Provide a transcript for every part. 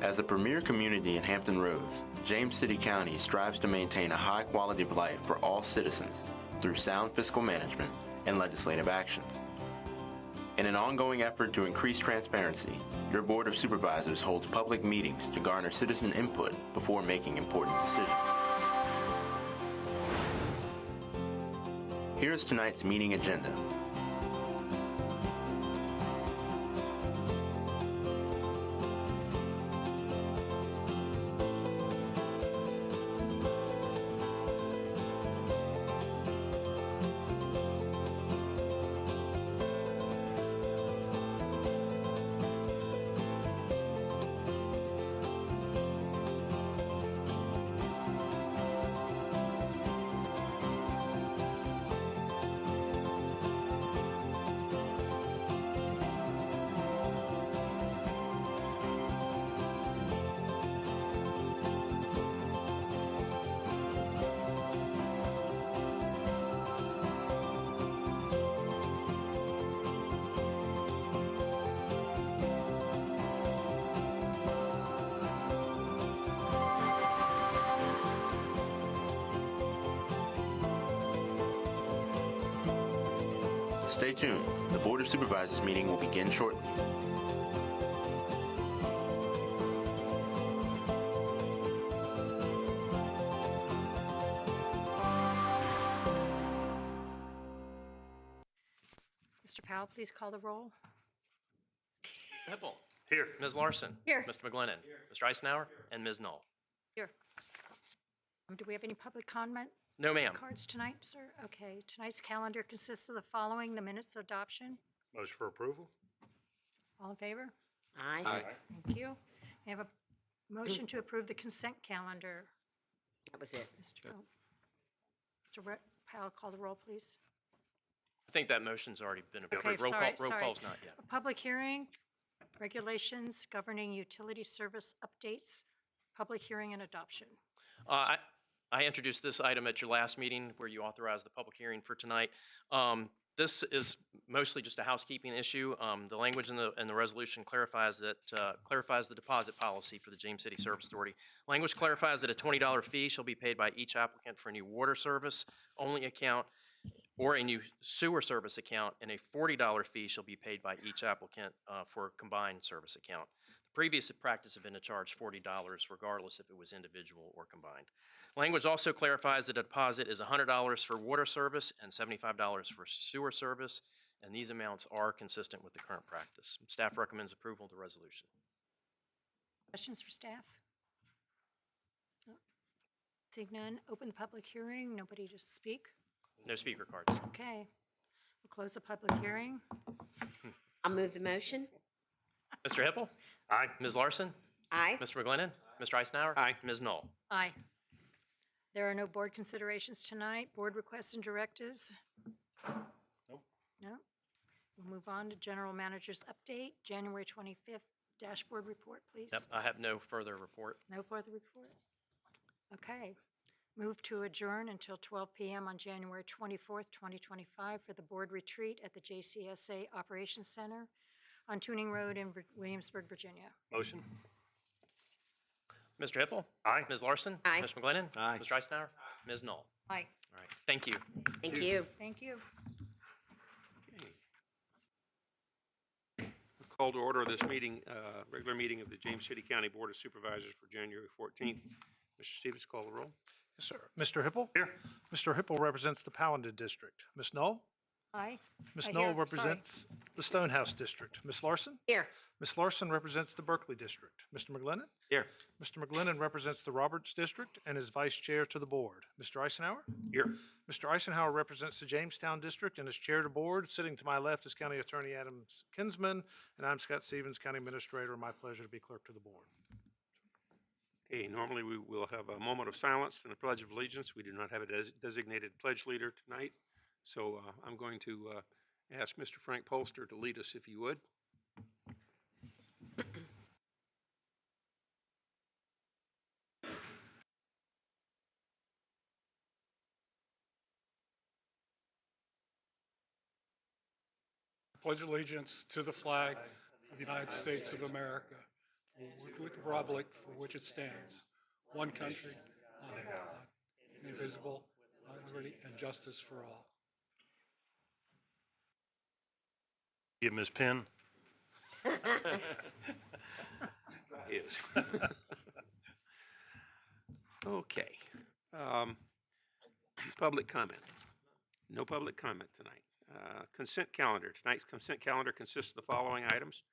As a premier community in Hampton Roads, James City County strives to maintain a high quality of life for all citizens through sound fiscal management and legislative actions. In an ongoing effort to increase transparency, your Board of Supervisors holds public meetings to garner citizen input before making important decisions. Here is tonight's meeting agenda. Stay tuned. The Board of Supervisors meeting will begin shortly. Mr. Powell, please call the roll. Hippel. Here. Ms. Larson. Here. Mr. McGlinnan. Here. Mr. Eisenhower. And Ms. Knoll. Here. Do we have any public comment? No, ma'am. Cards tonight, sir? Okay. Tonight's calendar consists of the following: the minutes adoption. Motion for approval? All in favor? Aye. Thank you. I have a motion to approve the consent calendar. That was it. Mr. Powell, call the roll, please. I think that motion's already been approved. Okay, Roll sorry. call's not yet. A public hearing, regulations governing utility service updates, public hearing and adoption. I introduced this item at your last meeting where you authorized the public hearing for tonight. This is mostly just a housekeeping issue. The language in the resolution clarifies the deposit policy for the James City Service Authority. Language clarifies that a $20 fee shall be paid by each applicant for a new water service only account or a new sewer service account, and a $40 fee shall be paid by each applicant for a combined service account. The previous practice had been to charge $40 regardless if it was individual or combined. Language also clarifies that a deposit is $100 for water service and $75 for sewer service, and these amounts are consistent with the current practice. Staff recommends approval of the resolution. Questions for staff? No. Seeing none, open the public hearing. Nobody to speak? No speaker cards. Okay. We'll close the public hearing. I'll move the motion. Mr. Hippel? Aye. Ms. Larson? Aye. Mr. McGlinnan? Mr. Eisenhower? Aye. Ms. Knoll? Aye. There are no board considerations tonight. Board requests and directives? Nope. No? We'll move on to general manager's update, January 25th dashboard report, please. Yep, I have no further report. No further report? Okay. Move to adjourn until 12 p.m. on January 24th, 2025 for the board retreat at the JCSA Operations Center on Tuning Road in Williamsburg, Virginia. Motion? Mr. Hippel? Aye. Ms. Larson? Aye. Mr. McGlinnan? Aye. Mr. Eisenhower? Ms. Knoll? Aye. All right, thank you. Thank you. Thank you. Call to order this meeting, regular meeting of the James City County Board of Supervisors for January 14th. Mr. Stevens, call the roll. Yes, sir. Mr. Hipple? Here. Mr. Hipple represents the Paladin District. Ms. Knoll? Aye. Ms. I Knoll hear- represents the Stonehouse District. Ms. Larson? Here. Ms. Larson represents the Berkeley District. Mr. McGlinnan? Here. Mr. McGlinnan represents the Roberts District and is vice chair to the board. Mr. Eisenhower? Here. Mr. Eisenhower represents the Jamestown District and is chair of the board. Sitting to my left is County Attorney Adam Kinsman, and I'm Scott Stevens, County Administrator. My pleasure to be clerk to the board. Okay, normally we will have a moment of silence and a pledge of allegiance. We do not have a designated pledge leader tonight, so I'm going to ask Mr. Frank Polster to lead us, if you would. Pledge allegiance to the flag of the United States of America with the republic for which it stands, one country, indivisible, liberty and justice for all. Give Ms. Penn. Is. Okay. Public comment. No public comment tonight. Consent calendar. Tonight's consent calendar consists of the following items.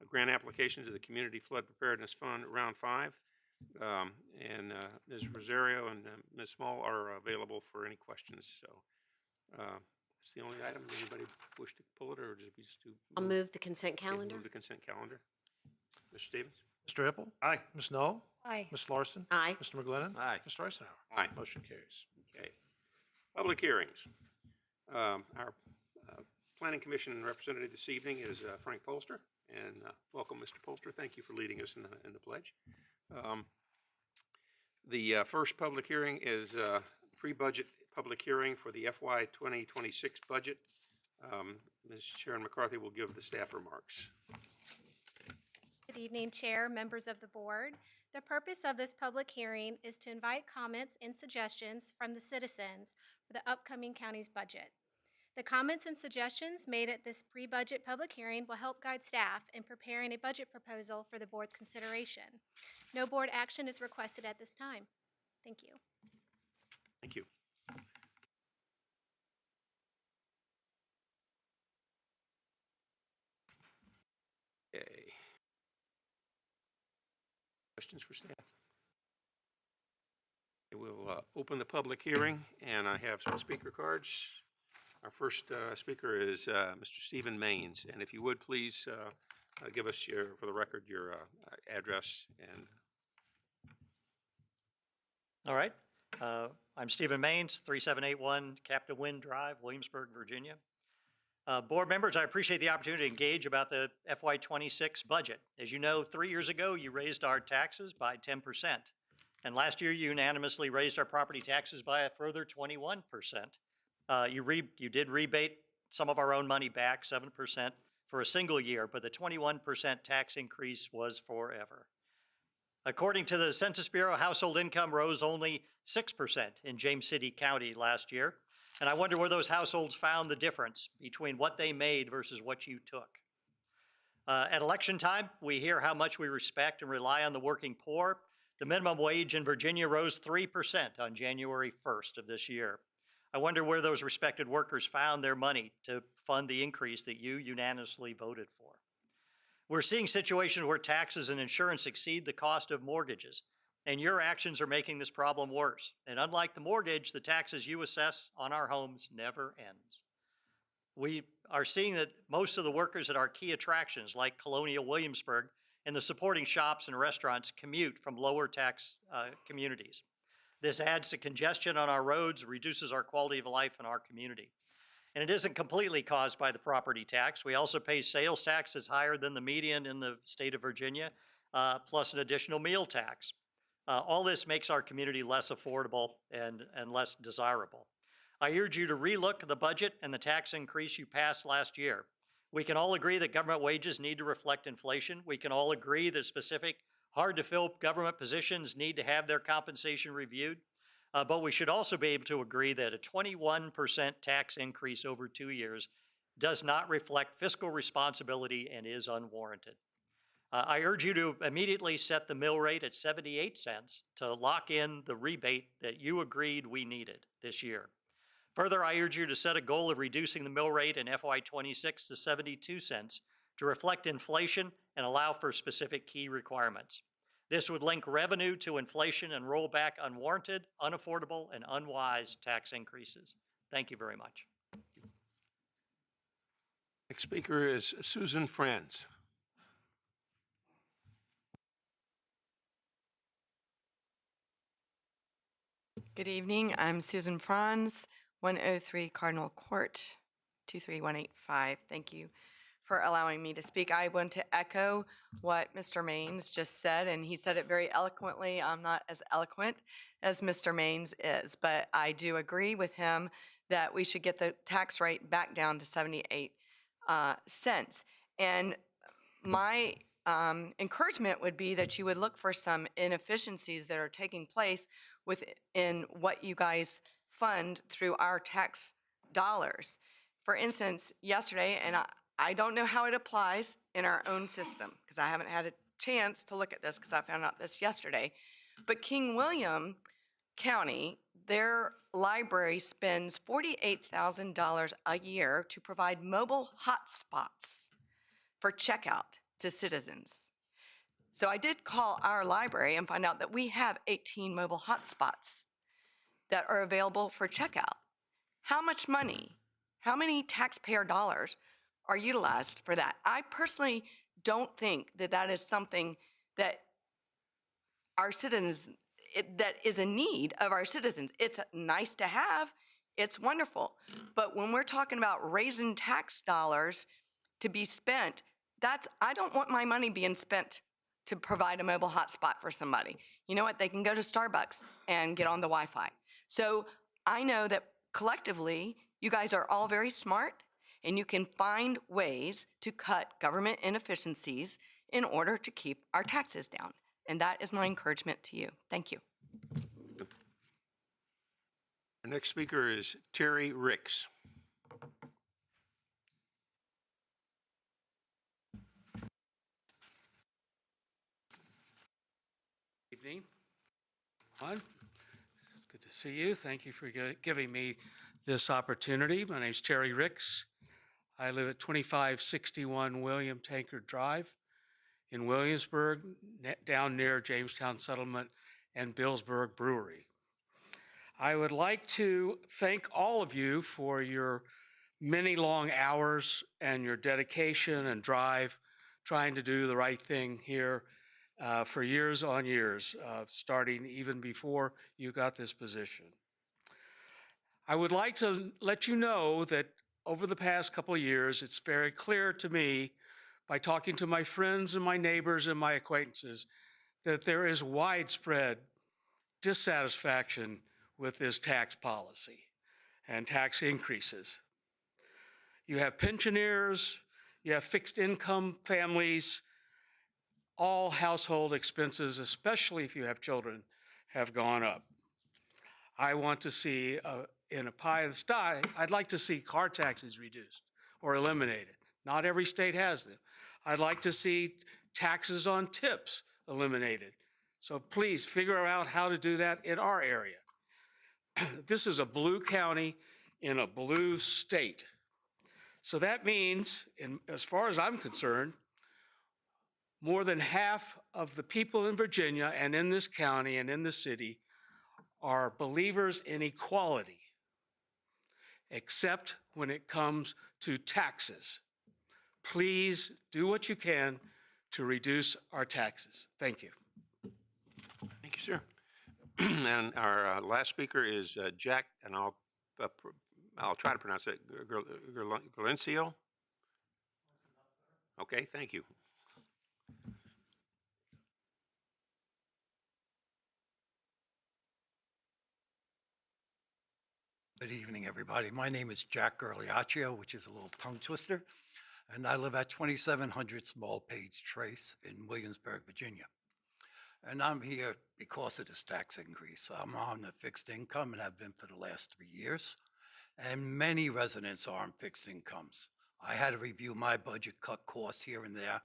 A grant application to the Community Flood Preparedness Fund, Round 5. And Ms. Rosario and Ms. Small are available for any questions. So it's the only item. Anybody wish to pull it, or just be to I'll move the consent Okay, calendar. Move the consent calendar. Mr. Stevens? Mr. Hippel. Aye. Ms. Knoll. Aye. Ms. Larson. Aye. Mr. McGlinnan. Aye. Mr. Eisenhower. Aye. Motion carries. Okay. Public hearings. Our Planning Commission representative this evening is Frank Polster. And welcome, Mr. Polster. Thank you for leading us in the pledge. The first public hearing is pre-budget public hearing for the FY 2026 budget. Ms. Sharon McCarthy will give the staff remarks. Good evening, Chair, members of the board. The purpose of this public hearing is to invite comments and suggestions from the citizens for the upcoming county's budget. The comments and suggestions made at this pre-budget public hearing will help guide staff in preparing a budget proposal for the board's consideration. No board action is requested at this time. Thank you. Thank you. Okay. Questions for staff? We'll open the public hearing, and I have some speaker cards. Our first speaker is Mr. Stephen Maines, and if you would, please give us for the record, your address and. All right. I'm Stephen Maines, 3781 Captain Wind Drive, Williamsburg, Virginia. Board members, I appreciate the opportunity to engage about the FY26 budget. As you know, 3 years ago, you raised our taxes by 10%. And last year, you unanimously raised our property taxes by a further 21%. You did rebate some of our own money back, 7% for a single year, but the 21% tax increase was forever. According to the Census Bureau, household income rose only 6% in James City County last year. And I wonder where those households found the difference between what they made versus what you took. At election time, we hear how much we respect and rely on the working poor. The minimum wage in Virginia rose 3% on January 1st of this year. I wonder where those respected workers found their money to fund the increase that you unanimously voted for. We're seeing situations where taxes and insurance exceed the cost of mortgages, and your actions are making this problem worse. And unlike the mortgage, the taxes you assess on our homes never ends. We are seeing that most of the workers at our key attractions like Colonial Williamsburg and the supporting shops and restaurants commute from lower tax communities. This adds to congestion on our roads, reduces our quality of life in our community. And it isn't completely caused by the property tax. We also pay sales tax that's higher than the median in the state of Virginia, plus an additional meal tax. All this makes our community less affordable and less desirable. I urge you to relook the budget and the tax increase you passed last year. We can all agree that government wages need to reflect inflation. We can all agree that specific hard-to-fill government positions need to have their compensation reviewed. But we should also be able to agree that a 21% tax increase over 2 years does not reflect fiscal responsibility and is unwarranted. I urge you to immediately set the mill rate at 78 cents to lock in the rebate that you agreed we needed this year. Further, I urge you to set a goal of reducing the mill rate in FY26 to 72 cents to reflect inflation and allow for specific key requirements. This would link revenue to inflation and roll back unwarranted, unaffordable, and unwise tax increases. Thank you very much. Next speaker is Susan Franz. Good evening. I'm Susan Franz, 103 Cardinal Court, 23185. Thank you for allowing me to speak. I want to echo what Mr. Maines just said, and he said it very eloquently. I'm not as eloquent as Mr. Maines is, but I do agree with him that we should get the tax rate back down to 78 cents. And my encouragement would be that you would look for some inefficiencies that are taking place within what you guys fund through our tax dollars. For instance, yesterday, and I don't know how it applies in our own system because I haven't had a chance to look at this because I found out this yesterday, but King William County, their library spends $48,000 a year to provide mobile hotspots for checkout to citizens. So I did call our library and find out that we have 18 mobile hotspots that are available for checkout. How much money, how many taxpayer dollars are utilized for that? I personally don't think that that is something that our citizens, that is a need of our citizens. It's nice to have, it's wonderful. But when we're talking about raising tax dollars to be spent, I don't want my money being spent to provide a mobile hotspot for somebody. You know what? They can go to Starbucks and get on the Wi-Fi. So I know that collectively, you guys are all very smart and you can find ways to cut government inefficiencies in order to keep our taxes down. And that is my encouragement to you. Thank you. Our next speaker is Terry Ricks. Evening. Good to see you. Thank you for giving me this opportunity. My name's Terry Ricks. I live at 2561 William Tankard Drive in Williamsburg, down near Jamestown Settlement and Billsburg Brewery. I would like to thank all of you for your many long hours and your dedication and drive trying to do the right thing here for years on years, starting even before you got this position. I would like to let you know that over the past couple of years, it's very clear to me by talking to my friends and my neighbors and my acquaintances that there is widespread dissatisfaction with this tax policy and tax increases. You have pensioners, you have fixed income families, all household expenses, especially if you have children, have gone up. I want to see, in a pie in the sky, I'd like to see car taxes reduced or eliminated. Not every state has them. I'd like to see taxes on tips eliminated. So please figure out how to do that in our area. This is a blue county in a blue state. So that means, as far as I'm concerned, more than half of the people in Virginia and in this county and in the city are believers in equality, except when it comes to taxes. Please do what you can to reduce our taxes. Thank you. Thank you, sir. And our last speaker is Jack, and I'll try to pronounce it, Galencio. Okay, thank you. Good evening, everybody. My name is Jack Gerliaccio, which is a little tongue twister, and I live at 2700 Small Page Trace in Williamsburg, Virginia. And I'm here because of this tax increase. I'm on a fixed income and have been for the last 3 years, and many residents are on fixed incomes. I had to review my budget, cut costs here and there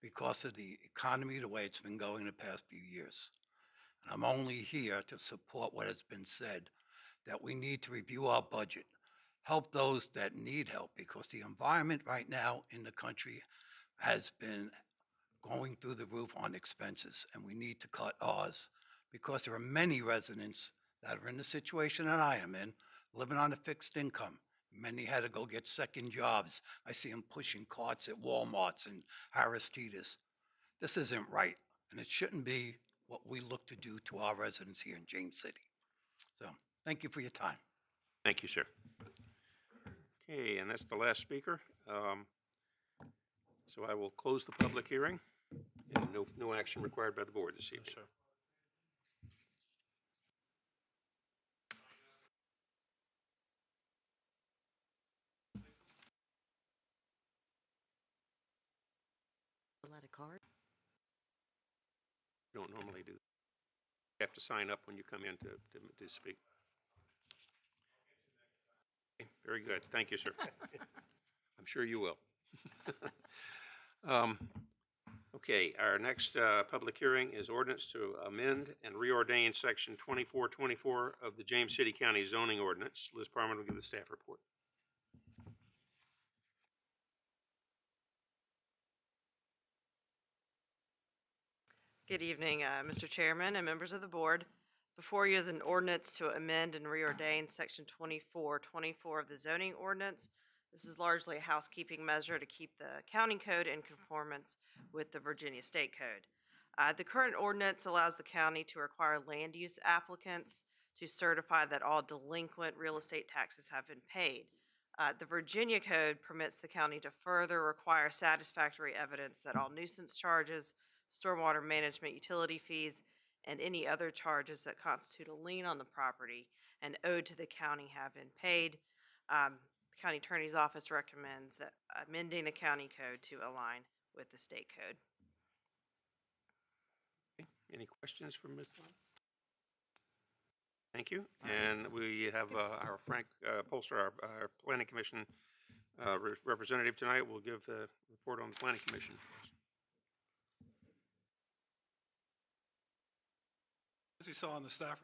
because of the economy, the way it's been going the past few years. And I'm only here to support what has been said, that we need to review our budget, help those that need help, because the environment right now in the country has been going through the roof on expenses, and we need to cut ours because there are many residents that are in the situation that I am in, living on a fixed income. Many had to go get second jobs. I see them pushing carts at Walmarts and Harris Teeter's. This isn't right, and it shouldn't be what we look to do to our residents here in James City. So thank you for your time. Thank you, sir. Okay, and that's the last speaker. So I will close the public hearing, and no action required by the board this evening. Sir. Fill out a card. We don't normally do that. You have to sign up when you come in to speak. Okay, very good. Thank you, sir. I'm sure you will. Okay, our next public hearing is ordinance to amend and reordain section 2424 of the James City County zoning ordinance. Liz Parman will give the staff report. Good evening, Mr. Chairman and members of the board. Before you is an ordinance to amend and reordain section 2424 of the zoning ordinance. This is largely a housekeeping measure to keep the county code in conformance with the Virginia State Code. The current ordinance allows the county to require land use applicants to certify that all delinquent real estate taxes have been paid. The Virginia Code permits the county to further require satisfactory evidence that all nuisance charges, stormwater management utility fees, and any other charges that constitute a lien on the property and owed to the county have been paid. The County Attorney's Office recommends that amending the county code to align with the state code. Any questions from Ms. Parman? Thank you. And we have our Frank Polster, our Planning Commission representative tonight, will give the report on the Planning Commission. As you saw on the staff,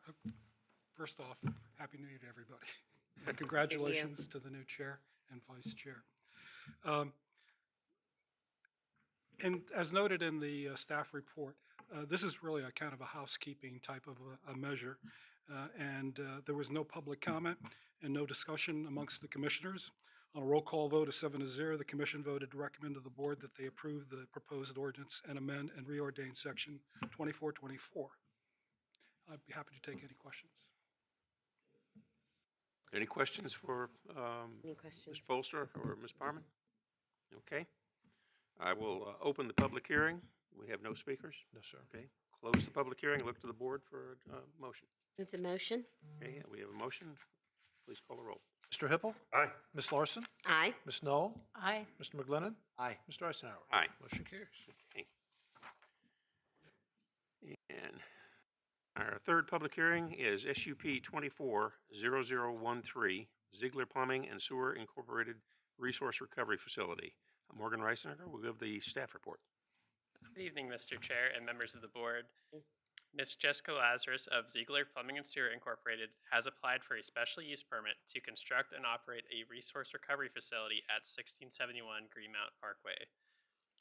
first off, Happy New Year to everybody. And congratulations to the new chair and vice chair. And as noted in the staff report, this is really a kind of a housekeeping type of a measure. And there was no public comment and no discussion amongst the commissioners. On a roll call vote of 7-0, the commission voted to recommend to the board that they approve the proposed ordinance and amend and reordain section 2424. I'd be happy to take any questions. Any questions for Any questions? Mr. Polster or Ms. Parman? Okay. I will open the public hearing. We have no speakers? No, sir. Okay. Close the public hearing. Look to the board for a motion. Move the motion. Okay, we have a motion. Please call the roll. Mr. Hippel? Aye. Ms. Larson? Aye. Ms. Knoll? Aye. Mr. McGlinnan? Aye. Mr. Eisenhower? Aye. Motion carries. Okay. And our third public hearing is SUP 240013, Ziegler Plumbing and Sewer Incorporated Resource Recovery Facility. Morgan Reisinger will give the staff report. Good evening, Mr. Chair and members of the board. Ms. Jessica Lazarus of Ziegler Plumbing and Sewer Incorporated has applied for a special use permit to construct and operate a resource recovery facility at 1671 Greenmount Parkway.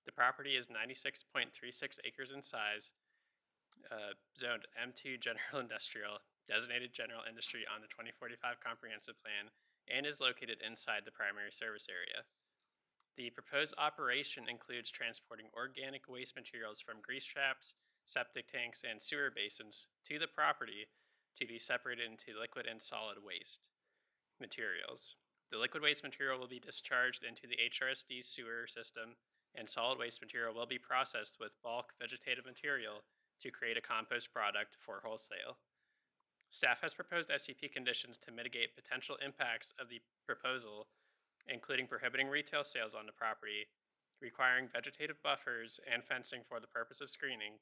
The property is 96.36 acres in size, zoned M2 General Industrial, designated General Industry on the 2045 Comprehensive Plan, and is located inside the primary service area. The proposed operation includes transporting organic waste materials from grease traps, septic tanks, and sewer basins to the property to be separated into liquid and solid waste materials. The liquid waste material will be discharged into the HRSD sewer system, and solid waste material will be processed with bulk vegetative material to create a compost product for wholesale. Staff has proposed SCP conditions to mitigate potential impacts of the proposal, including prohibiting retail sales on the property, requiring vegetative buffers and fencing for the purpose of screening,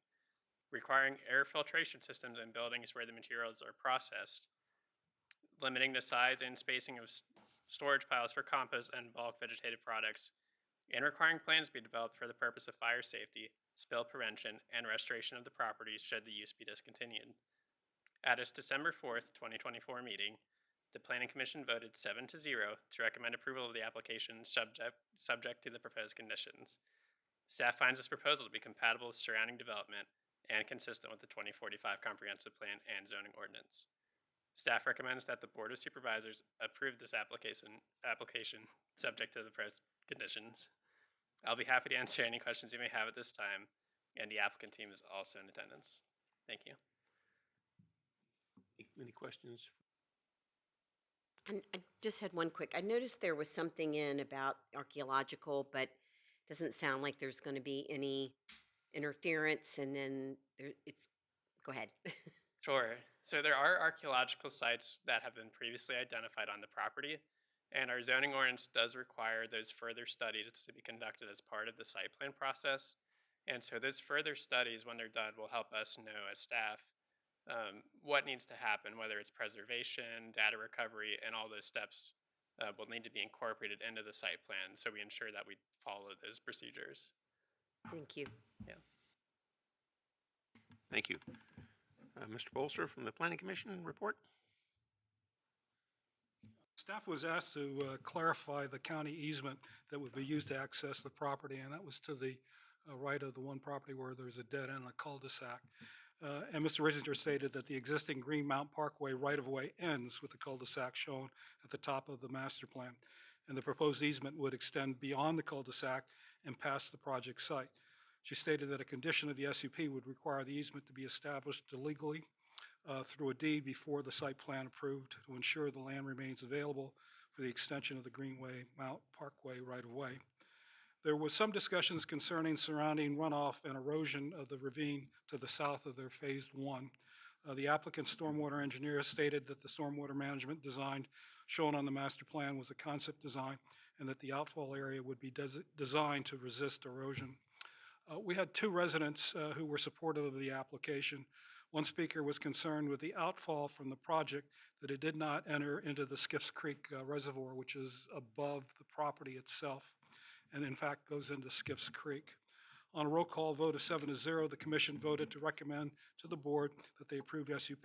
requiring air filtration systems in buildings where the materials are processed, limiting the size and spacing of storage piles for compost and bulk vegetative products, and requiring plans be developed for the purpose of fire safety, spill prevention, and restoration of the property should the use be discontinued. At its December 4th, 2024 meeting, the Planning Commission voted 7-0 to recommend approval of the application subject to the proposed conditions. Staff finds this proposal to be compatible with surrounding development and consistent with the 2045 Comprehensive Plan and zoning ordinance. Staff recommends that the Board of Supervisors approve this application subject to the proposed conditions. I'll be happy to answer any questions you may have at this time, and the applicant team is also in attendance. Thank you. Any questions? And I just had one quick. I noticed there was something in about archaeological, but doesn't sound like there's going to be any interference. And then go ahead. Sure. So there are archaeological sites that have been previously identified on the property, and our zoning ordinance does require those further studies to be conducted as part of the site plan process. And so those further studies, when they're done, will help us know as staff what needs to happen, whether it's preservation, data recovery, and all those steps will need to be incorporated into the site plan, so we ensure that we follow those procedures. Thank you. Yeah. Thank you. Mr. Bolster from the Planning Commission report. Staff was asked to clarify the county easement that would be used to access the property, and that was to the right of the one property where there's a dead end, a cul-de-sac. And Mr. Risinger stated that the existing Greenmount Parkway right-of-way ends with the cul-de-sac shown at the top of the master plan, and the proposed easement would extend beyond the cul-de-sac and past the project site. She stated that a condition of the SUP would require the easement to be established legally through a deed before the site plan approved to ensure the land remains available for the extension of the Greenway Mount Parkway right-of-way. There was some discussions concerning surrounding runoff and erosion of the ravine to the south of their phase one. The applicant's stormwater engineer stated that the stormwater management design shown on the master plan was a concept design and that the outfall area would be designed to resist erosion. We had two residents who were supportive of the application. One speaker was concerned with the outfall from the project, that it did not enter into the Skiffs Creek Reservoir, which is above the property itself, and in fact goes into Skiffs Creek. On a roll call vote of 7-0, the commission voted to recommend to the board that they approve SUP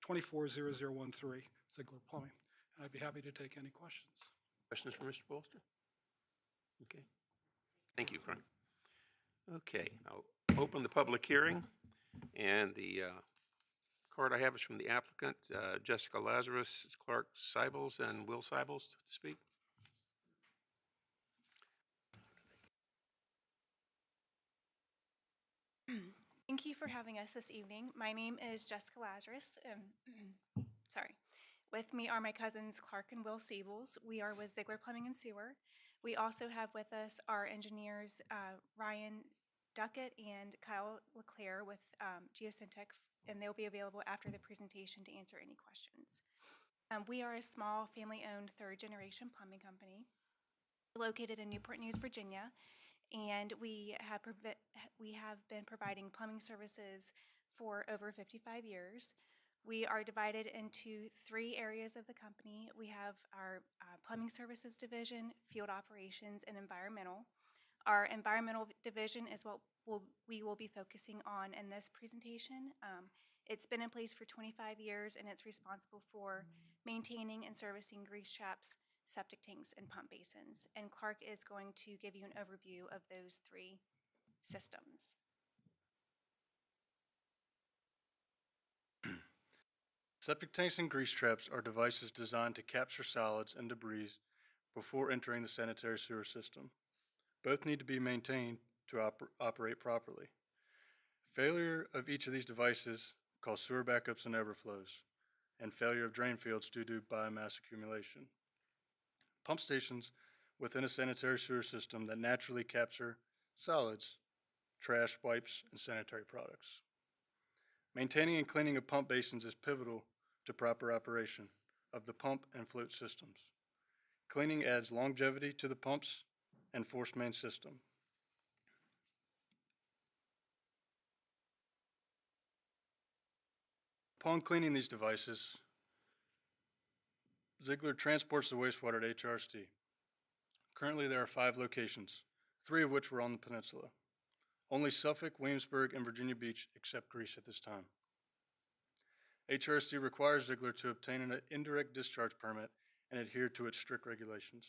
240013, Ziegler Plumbing. And I'd be happy to take any questions. Questions for Mr. Bolster? Okay. Thank you, Frank. Okay, I'll open the public hearing, and the card I have is from the applicant, Jessica Lazarus, Clark Seibels, and Will Seibels to speak. Thank you for having us this evening. My name is Jessica Lazarus. Sorry. With me are my cousins Clark and Will Seibels. We are with Ziegler Plumbing and Sewer. We also have with us our engineers Ryan Duckett and Kyle LeClaire with Geosyntec, and they'll be available after the presentation to answer any questions. We are a small family-owned third-generation plumbing company located in Newport News, Virginia, and we have been providing plumbing services for over 55 years. We are divided into 3 areas of the company. We have our plumbing services division, field operations, and environmental. Our environmental division is what we will be focusing on in this presentation. It's been in place for 25 years, and it's responsible for maintaining and servicing grease traps, septic tanks, and pump basins. And Clark is going to give you an overview of those 3 systems. Septic tanks and grease traps are devices designed to capture solids and debris before entering the sanitary sewer system. Both need to be maintained to operate properly. Failure of each of these devices cause sewer backups and overflows, and failure of drain fields due to biomass accumulation. Pump stations within a sanitary sewer system that naturally capture solids, trash, wipes, and sanitary products. Maintaining and cleaning of pump basins is pivotal to proper operation of the pump and float systems. Cleaning adds longevity to the pumps and force main system. Upon cleaning these devices, Ziegler transports the wastewater to HRSD. Currently, there are 5 locations, 3 of which were on the peninsula. Only Suffolk, Williamsburg, and Virginia Beach accept grease at this time. HRSD requires Ziegler to obtain an indirect discharge permit and adhere to its strict regulations.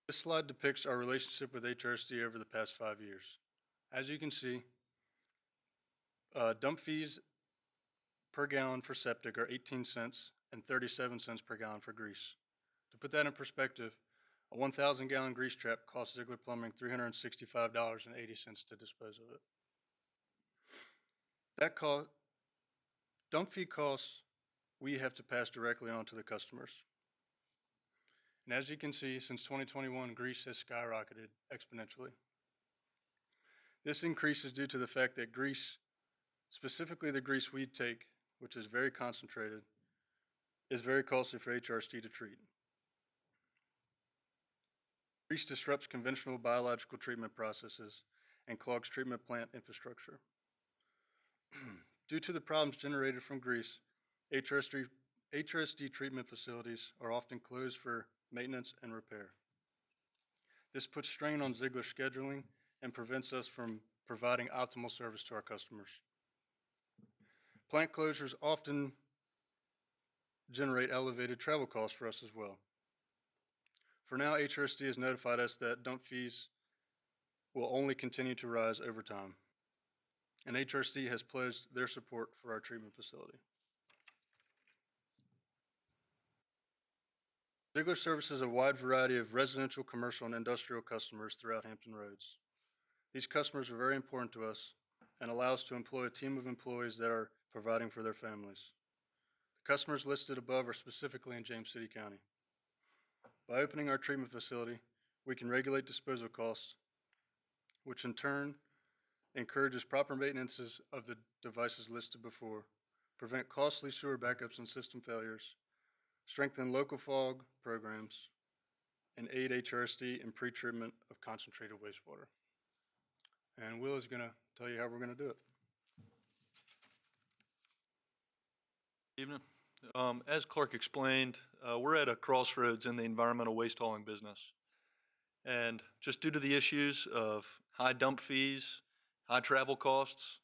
This slide depicts our relationship with HRSD over the past 5 years. As you can see, dump fees per gallon for septic are 18 cents and 37 cents per gallon for grease. To put that in perspective, a 1,000 gallon grease trap costs Ziegler Plumbing $365.80 to dispose of it. That cost, dump fee costs, we have to pass directly on to the customers. And as you can see, since 2021, grease has skyrocketed exponentially. This increase is due to the fact that grease, specifically the grease we take, which is very concentrated, is very costly for HRSD to treat. Grease disrupts conventional biological treatment processes and clogs treatment plant infrastructure. Due to the problems generated from grease, HRSD treatment facilities are often closed for maintenance and repair. This puts strain on Ziegler scheduling and prevents us from providing optimal service to our customers. Plant closures often generate elevated travel costs for us as well. For now, HRSD has notified us that dump fees will only continue to rise over time, and HRSD has pledged their support for our treatment facility. Ziegler services a wide variety of residential, commercial, and industrial customers throughout Hampton Roads. These customers are very important to us and allow us to employ a team of employees that are providing for their families. The customers listed above are specifically in James City County. By opening our treatment facility, we can regulate disposal costs, which in turn encourages proper maintenance of the devices listed before, prevent costly sewer backups and system failures, strengthen local fog programs, and aid HRSD in pretreatment of concentrated wastewater. And Will is going to tell you how we're going to do it. Evening. As Clark explained, we're at a crossroads in the environmental waste hauling business. And just due to the issues of high dump fees, high travel costs,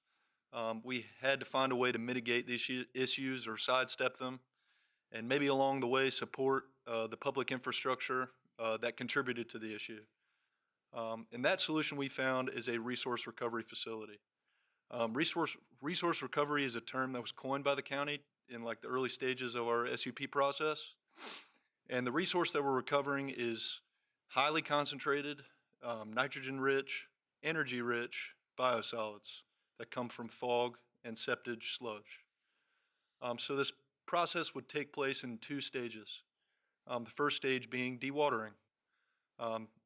we had to find a way to mitigate these issues or sidestep them, and maybe along the way support the public infrastructure that contributed to the issue. And that solution we found is a resource recovery facility. Resource recovery is a term that was coined by the county in like the early stages of our SUP process. And the resource that we're recovering is highly concentrated, nitrogen-rich, energy-rich biosolids that come from fog and septage sludge. So this process would take place in 2 stages. The first stage being dewatering.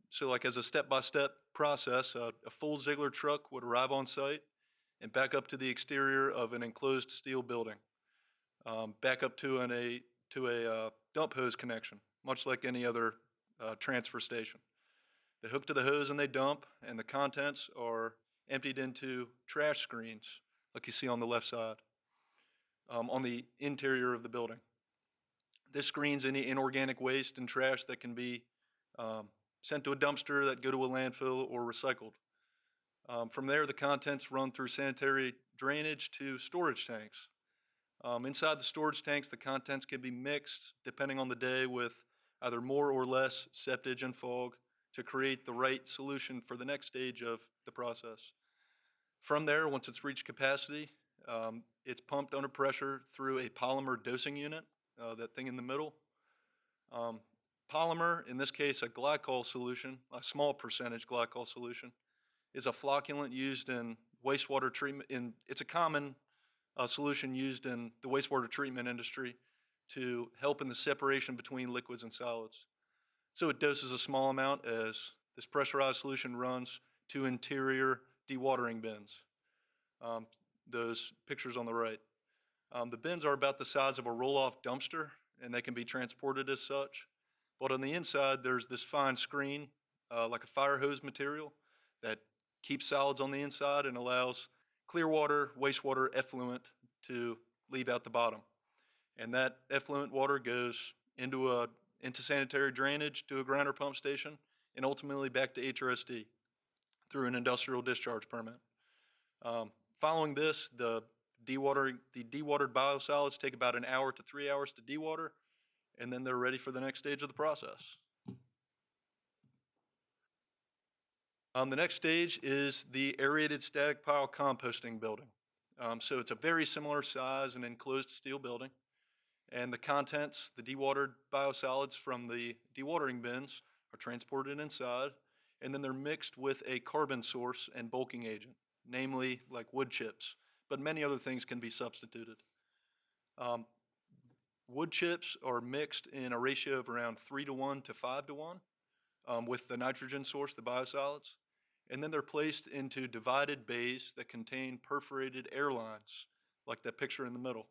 So like as a step-by-step process, a full Ziegler truck would arrive on site and back up to the exterior of an enclosed steel building, back up to a dump hose connection, much like any other transfer station. They hook to the hose and they dump, and the contents are emptied into trash screens, like you see on the left side, on the interior of the building. This screens any inorganic waste and trash that can be sent to a dumpster, that go to a landfill, or recycled. From there, the contents run through sanitary drainage to storage tanks. Inside the storage tanks, the contents can be mixed, depending on the day, with either more or less septage and fog to create the right solution for the next stage of the process. From there, once it's reached capacity, it's pumped under pressure through a polymer dosing unit, that thing in the middle. Polymer, in this case a glycol solution, a small percentage glycol solution, is a flocculant used in wastewater treatment. It's a common solution used in the wastewater treatment industry to help in the separation between liquids and solids. So it doses a small amount as this pressurized solution runs to interior dewatering bins. Those pictures on the right. The bins are about the size of a roll-off dumpster, and they can be transported as such. But on the inside, there's this fine screen, like a fire hose material, that keeps solids on the inside and allows clear water, wastewater, effluent to leave out the bottom. And that effluent water goes into sanitary drainage to a grinder pump station and ultimately back to HRSD through an industrial discharge permit. Following this, the dewatered biosolids take about an hour to 3 hours to dewater, and then they're ready for the next stage of the process. The next stage is the aerated static pile composting building. So it's a very similar size and enclosed steel building. And the contents, the dewatered biosolids from the dewatering bins, are transported inside, and then they're mixed with a carbon source and bulking agent, namely like wood chips, but many other things can be substituted. Wood chips are mixed in a ratio of around 3:1 to 5:1 with the nitrogen source, the biosolids, and then they're placed into divided bays that contain perforated air lines, like that picture in the middle.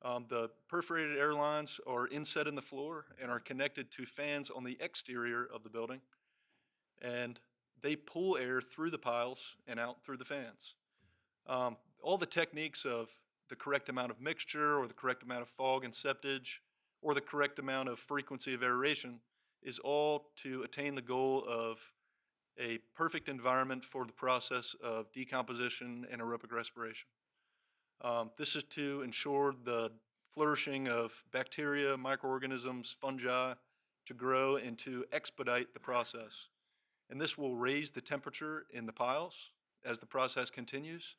The perforated air lines are inset in the floor and are connected to fans on the exterior of the building, and they pull air through the piles and out through the fans. All the techniques of the correct amount of mixture or the correct amount of fog and septage or the correct amount of frequency of aeration is all to attain the goal of a perfect environment for the process of decomposition and aerobic respiration. This is to ensure the flourishing of bacteria, microorganisms, fungi to grow and to expedite the process. And this will raise the temperature in the piles as the process continues.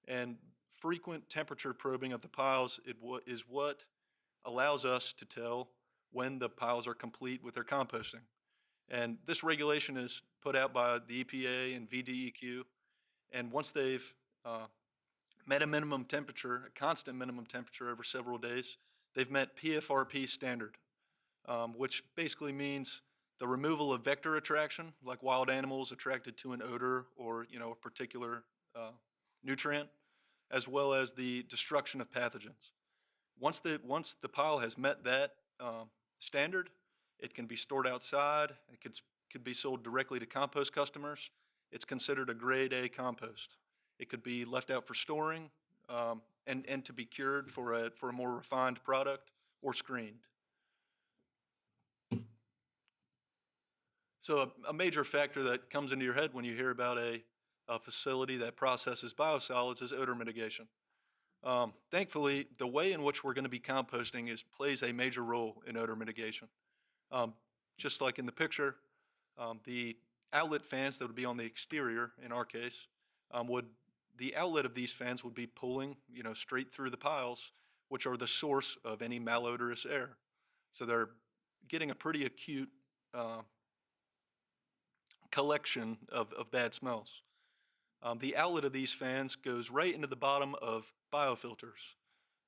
And frequent temperature probing of the piles is what allows us to tell when the piles are complete with their composting. And this regulation is put out by the EPA and VDEQ. And once they've met a minimum temperature, a constant minimum temperature over several days, they've met PFRP standard, which basically means the removal of vector attraction, like wild animals attracted to an odor or a particular nutrient, as well as the destruction of pathogens. Once the pile has met that standard, it can be stored outside. It could be sold directly to compost customers. It's considered a grade A compost. It could be left out for storing and to be cured for a more refined product or screened. So a major factor that comes into your head when you hear about a facility that processes biosolids is odor mitigation. Thankfully, the way in which we're going to be composting plays a major role in odor mitigation. Just like in the picture, the outlet fans that would be on the exterior, in our case, the outlet of these fans would be pulling, straight through the piles, which are the source of any malodorous air. So they're getting a pretty acute collection of bad smells. The outlet of these fans goes right into the bottom of biofilters.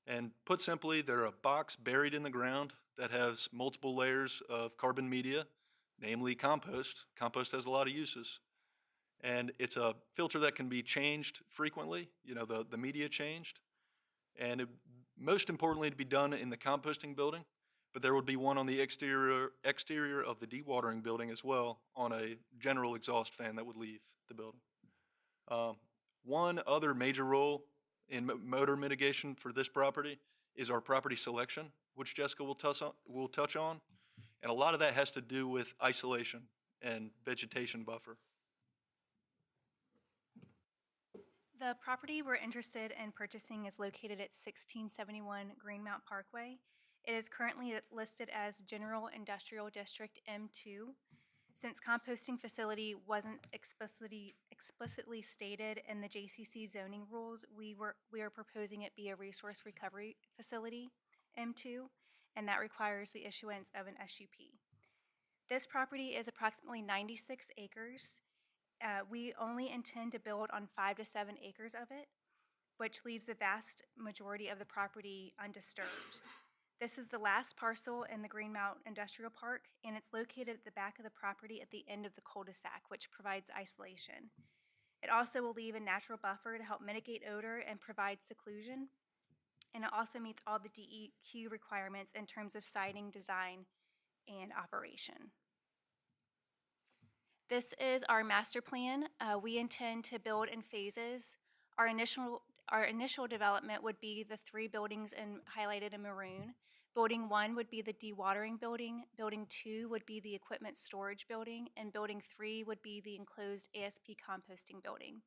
And put simply, they're a box buried in the ground that has multiple layers of carbon media, namely compost. Compost has a lot of uses. And it's a filter that can be changed frequently, the media changed. And most importantly, to be done in the composting building, but there would be one on the exterior of the dewatering building as well on a general exhaust fan that would leave the building. One other major role in odor mitigation for this property is our property selection, which Jessica will touch on. And a lot of that has to do with isolation and vegetation buffer. The property we're interested in purchasing is located at 1671 Greenmount Parkway. It is currently listed as General Industrial District M2. Since composting facility wasn't explicitly stated in the JCSA zoning rules, we are proposing it be a resource recovery facility, M2, and that requires the issuance of an SUP. This property is approximately 96 acres. We only intend to build on 5 to 7 acres of it, which leaves the vast majority of the property undisturbed. This is the last parcel in the Greenmount Industrial Park, and it's located at the back of the property at the end of the cul-de-sac, which provides isolation. It also will leave a natural buffer to help mitigate odor and provide seclusion, and it also meets all the DEQ requirements in terms of siting, design, and operation. This is our master plan. We intend to build in phases. Our initial development would be the 3 buildings highlighted in maroon. Building 1 would be the dewatering building. Building 2 would be the equipment storage building, and building 3 would be the enclosed ASP composting building.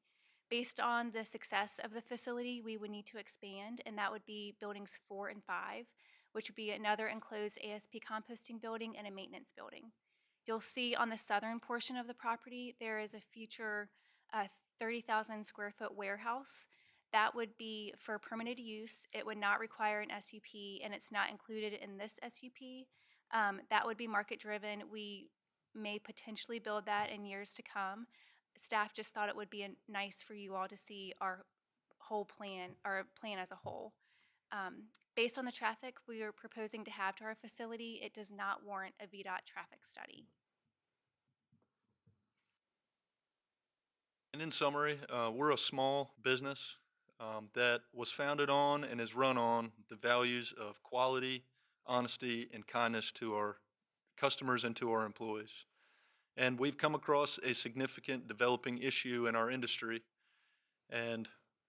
Based on the success of the facility, we would need to expand, and that would be buildings 4 and 5, which would be another enclosed ASP composting building and a maintenance building. You'll see on the southern portion of the property, there is a future 30,000 square foot warehouse. That would be for permitted use. It would not require an SUP, and it's not included in this SUP. That would be market driven. We may potentially build that in years to come. Staff just thought it would be nice for you all to see our whole plan, our plan as a whole. Based on the traffic we are proposing to have to our facility, it does not warrant a VDOT traffic study. And in summary, we're a small business. that was founded on and is run on the values of quality, honesty, and kindness to our customers and to our employees. And we've come across a significant developing issue in our industry, and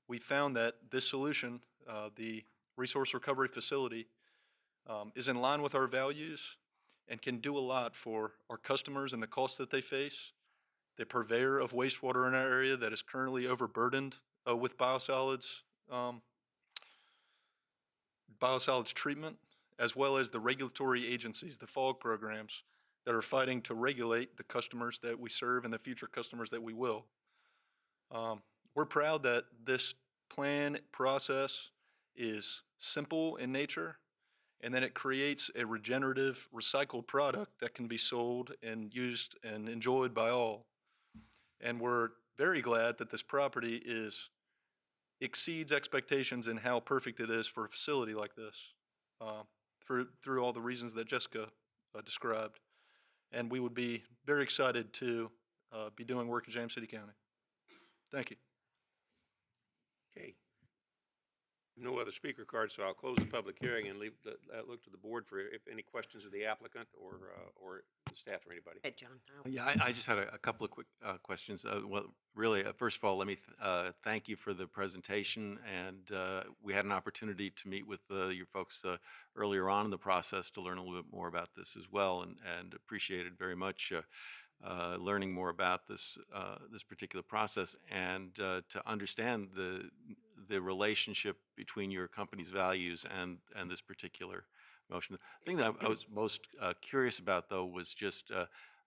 we found that this solution, the resource recovery facility, is in line with our values and can do a lot for our customers and the costs that they face, the purveyor of wastewater in our area that is currently overburdened with biosolids treatment, as well as the regulatory agencies, the FOG programs, that are fighting to regulate the customers that we serve and the future customers that we will. We're proud that this plan process is simple in nature, and then it creates a regenerative, recycled product that can be sold and used and enjoyed by all. And we're very glad that this property exceeds expectations in how perfect it is for a facility like this, through all the reasons that Jessica described. And we would be very excited to be doing work in James City County. Thank you. Okay. No other speaker cards, so I'll close the public hearing and look to the board for if any questions of the applicant or the staff or anybody. Hey, John. Yeah, I just had a couple of quick questions. Well, really, first of all, let me thank you for the presentation. And we had an opportunity to meet with your folks earlier on in the process to learn a little bit more about this as well, and appreciated very much learning more about this particular process and to understand the relationship between your company's values and this particular motion. The thing that I was most curious about, though, was just,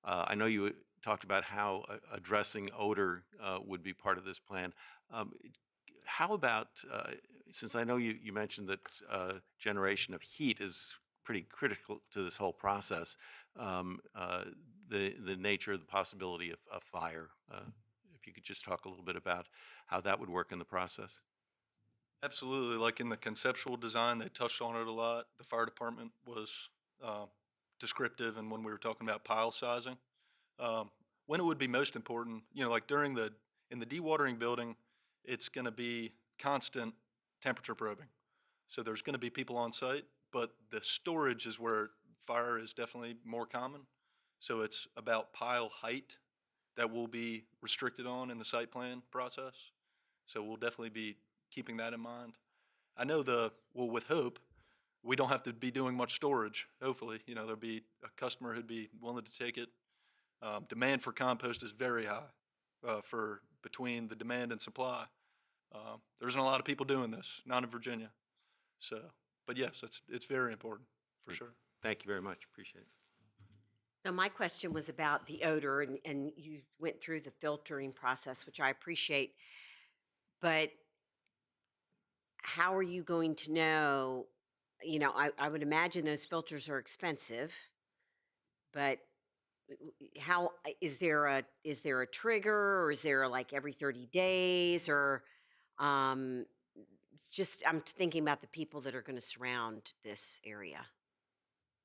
I know you talked about how addressing odor would be part of this plan. How about, since I know you mentioned that generation of heat is pretty critical to this whole process, the nature of the possibility of fire, if you could just talk a little bit about how that would work in the process. Absolutely. Like in the conceptual design, they touched on it a lot. The fire department was descriptive, and when we were talking about pile sizing, when it would be most important, like in the dewatering building, it's going to be constant temperature probing. So there's going to be people on site, but the storage is where fire is definitely more common. So it's about pile height that will be restricted on in the site plan process. So we'll definitely be keeping that in mind. I know with Hope, we don't have to be doing much storage, hopefully. There'll be a customer who'd be willing to take it. Demand for compost is very high for between the demand and supply. There isn't a lot of people doing this, not in Virginia. So, but yes, it's very important, for sure. Thank you very much. Appreciate it. So my question was about the odor, and you went through the filtering process, which I appreciate. But how are you going to know? I would imagine those filters are expensive, but how is there a trigger, or is there like every 30 days, or just I'm thinking about the people that are going to surround this area.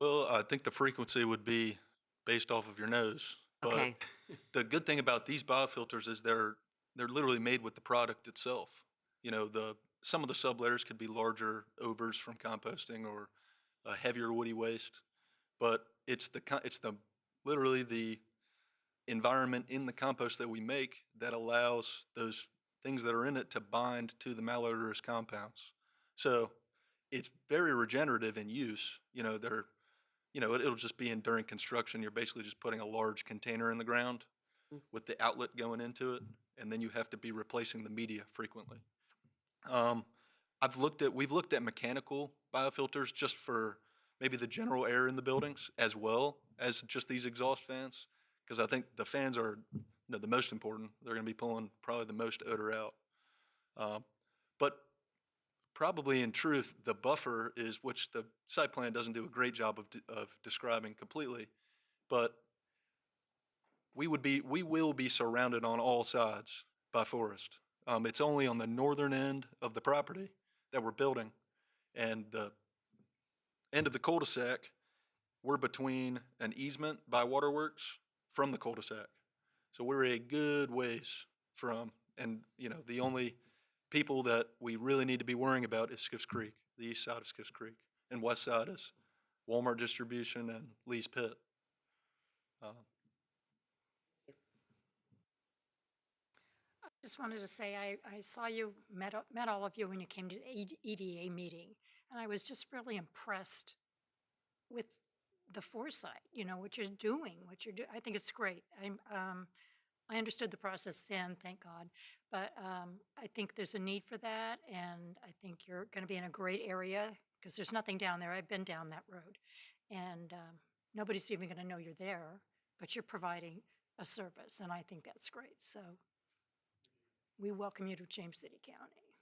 Well, I think the frequency would be based off of your nose. But Okay. the good thing about these biofilters is they're literally made with the product itself. Some of the sublayers could be larger overs from composting or heavier woody waste, but it's literally the environment in the compost that we make that allows those things that are in it to bind to the malodorous compounds. So it's very regenerative in use. It'll just be during construction. You're basically just putting a large container in the ground with the outlet going into it, and then you have to be replacing the media frequently. We've looked at mechanical biofilters just for maybe the general air in the buildings as well as just these exhaust fans, because I think the fans are the most important. They're going to be pulling probably the most odor out. But probably in truth, the buffer is, which the site plan doesn't do a great job of describing completely, but we will be surrounded on all sides by forest. It's only on the northern end of the property that we're building, and the end of the cul-de-sac, we're between an easement by waterworks from the cul-de-sac. So we're a good ways from, and the only people that we really need to be worrying about is Skiffs Creek, the east side of Skiffs Creek, and west side is Walmart Distribution and Lee's Pit. Just wanted to say, I saw you, met all of you when you came to the EDA meeting, and I was just really impressed with the foresight, you know, what you're doing, I think it's great. I understood the process then, thank God, but I think there's a need for that, and I think you're going to be in a great area, because there's nothing down there. I've been down that road, and nobody's even going to know you're there, but you're providing a service, and I think that's great. So we welcome you to James City County.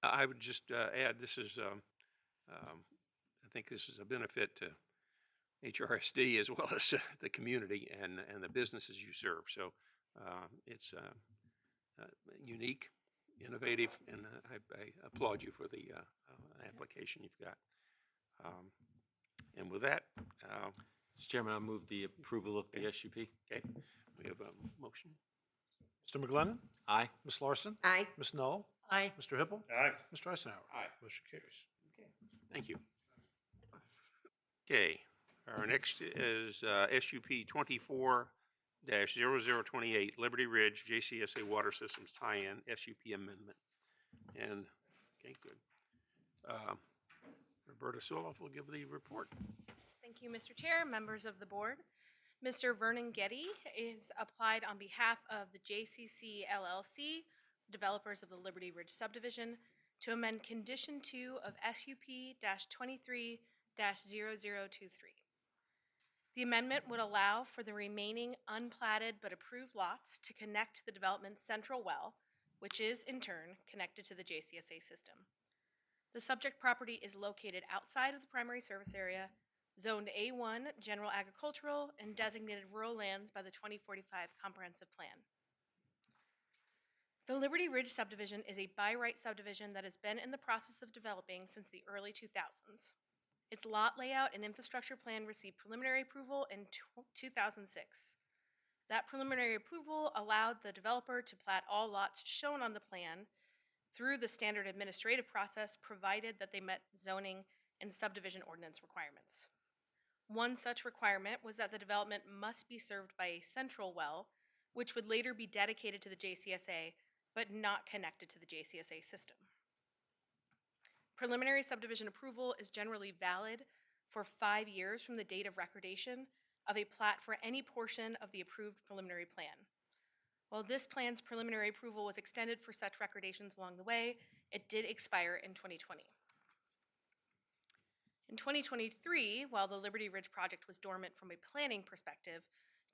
I would just add, this is, I think this is a benefit to HRSD as well as the community and the businesses you serve. So it's unique, innovative, and I applaud you for the application you've got. And with that, Mr. Chairman, I move the approval of the SUP. okay, we have a motion. Mr. McGlennon? Aye. Ms. Larson? Aye. Ms. Knoll? Aye. Mr. Hippel? Aye. Mr. Eisenhower? Aye. Motion carries. Thank you. Okay, our next is SUP 24-0028, Liberty Ridge JCSA Water Systems Tie-In SUP Amendment. And, okay, good. Roberta Soloff will give the report. Thank you, Mr. Chair, members of the board. Mr. Vernon Getty is applied on behalf of the JCC LLC, developers of the Liberty Ridge subdivision, to amend Condition 2 of SUP-23-0023. The amendment would allow for the remaining unplatted but approved lots to connect to the development's central well, which is, in turn, connected to the JCSA system. The subject property is located outside of the primary service area, zoned A1 General Agricultural, and designated rural lands by the 2045 Comprehensive Plan. The Liberty Ridge subdivision is a by-right subdivision that has been in the process of developing since the early 2000s. Its lot layout and infrastructure plan received preliminary approval in 2006. That preliminary approval allowed the developer to plat all lots shown on the plan through the standard administrative process, provided that they met zoning and subdivision ordinance requirements. One such requirement was that the development must be served by a central well, which would later be dedicated to the JCSA, but not connected to the JCSA system. Preliminary subdivision approval is generally valid for 5 years from the date of recordation of a plat for any portion of the approved preliminary plan. While this plan's preliminary approval was extended for such recordations along the way, it did expire in 2020. In 2023, while the Liberty Ridge project was dormant from a planning perspective,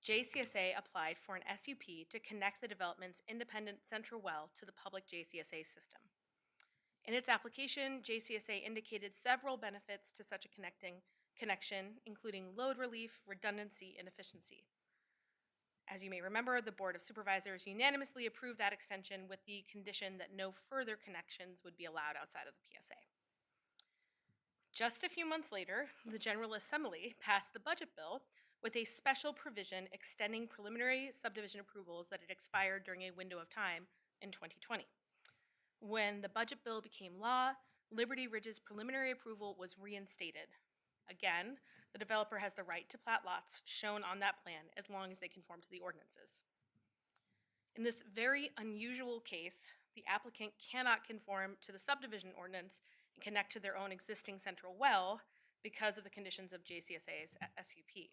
JCSA applied for an SUP to connect the development's independent central well to the public JCSA system. In its application, JCSA indicated several benefits to such a connection, including load relief, redundancy, and efficiency. As you may remember, the Board of Supervisors unanimously approved that extension with the condition that no further connections would be allowed outside of the PSA. Just a few months later, the General Assembly passed the budget bill with a special provision extending preliminary subdivision approvals that had expired during a window of time in 2020. When the budget bill became law, Liberty Ridge's preliminary approval was reinstated. Again, the developer has the right to plat lots shown on that plan as long as they conform to the ordinances. In this very unusual case, the applicant cannot conform to the subdivision ordinance and connect to their own existing central well because of the conditions of JCSA's SUP.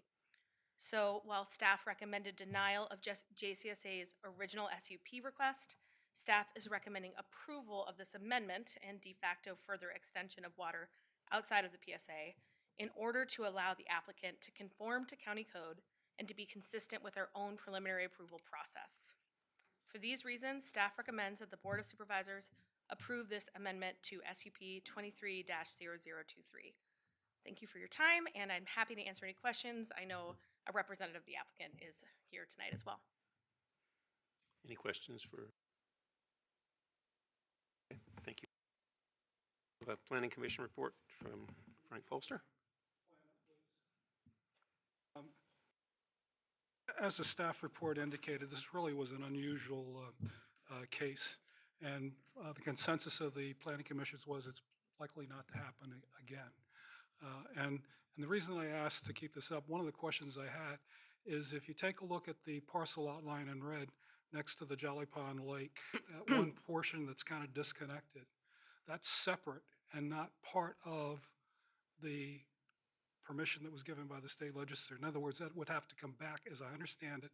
So while staff recommended denial of JCSA's original SUP request, staff is recommending approval of this amendment and de facto further extension of water outside of the PSA in order to allow the applicant to conform to county code and to be consistent with our own preliminary approval process. For these reasons, staff recommends that the Board of Supervisors approve this amendment to SUP 23-0023. Thank you for your time, and I'm happy to answer any questions. I know a representative of the applicant is here tonight as well. Any questions for? Okay, thank you. A Planning Commission report from Frank Polster. As the staff report indicated, this really was an unusual case. And the consensus of the planning commissions was it's likely not to happen again. And the reason I asked to keep this up, one of the questions I had is if you take a look at the parcel outline in red next to the Jolly Pond Lake, that one portion that's kind of disconnected, that's separate and not part of the permission that was given by the state legislature. In other words, that would have to come back, as I understand it,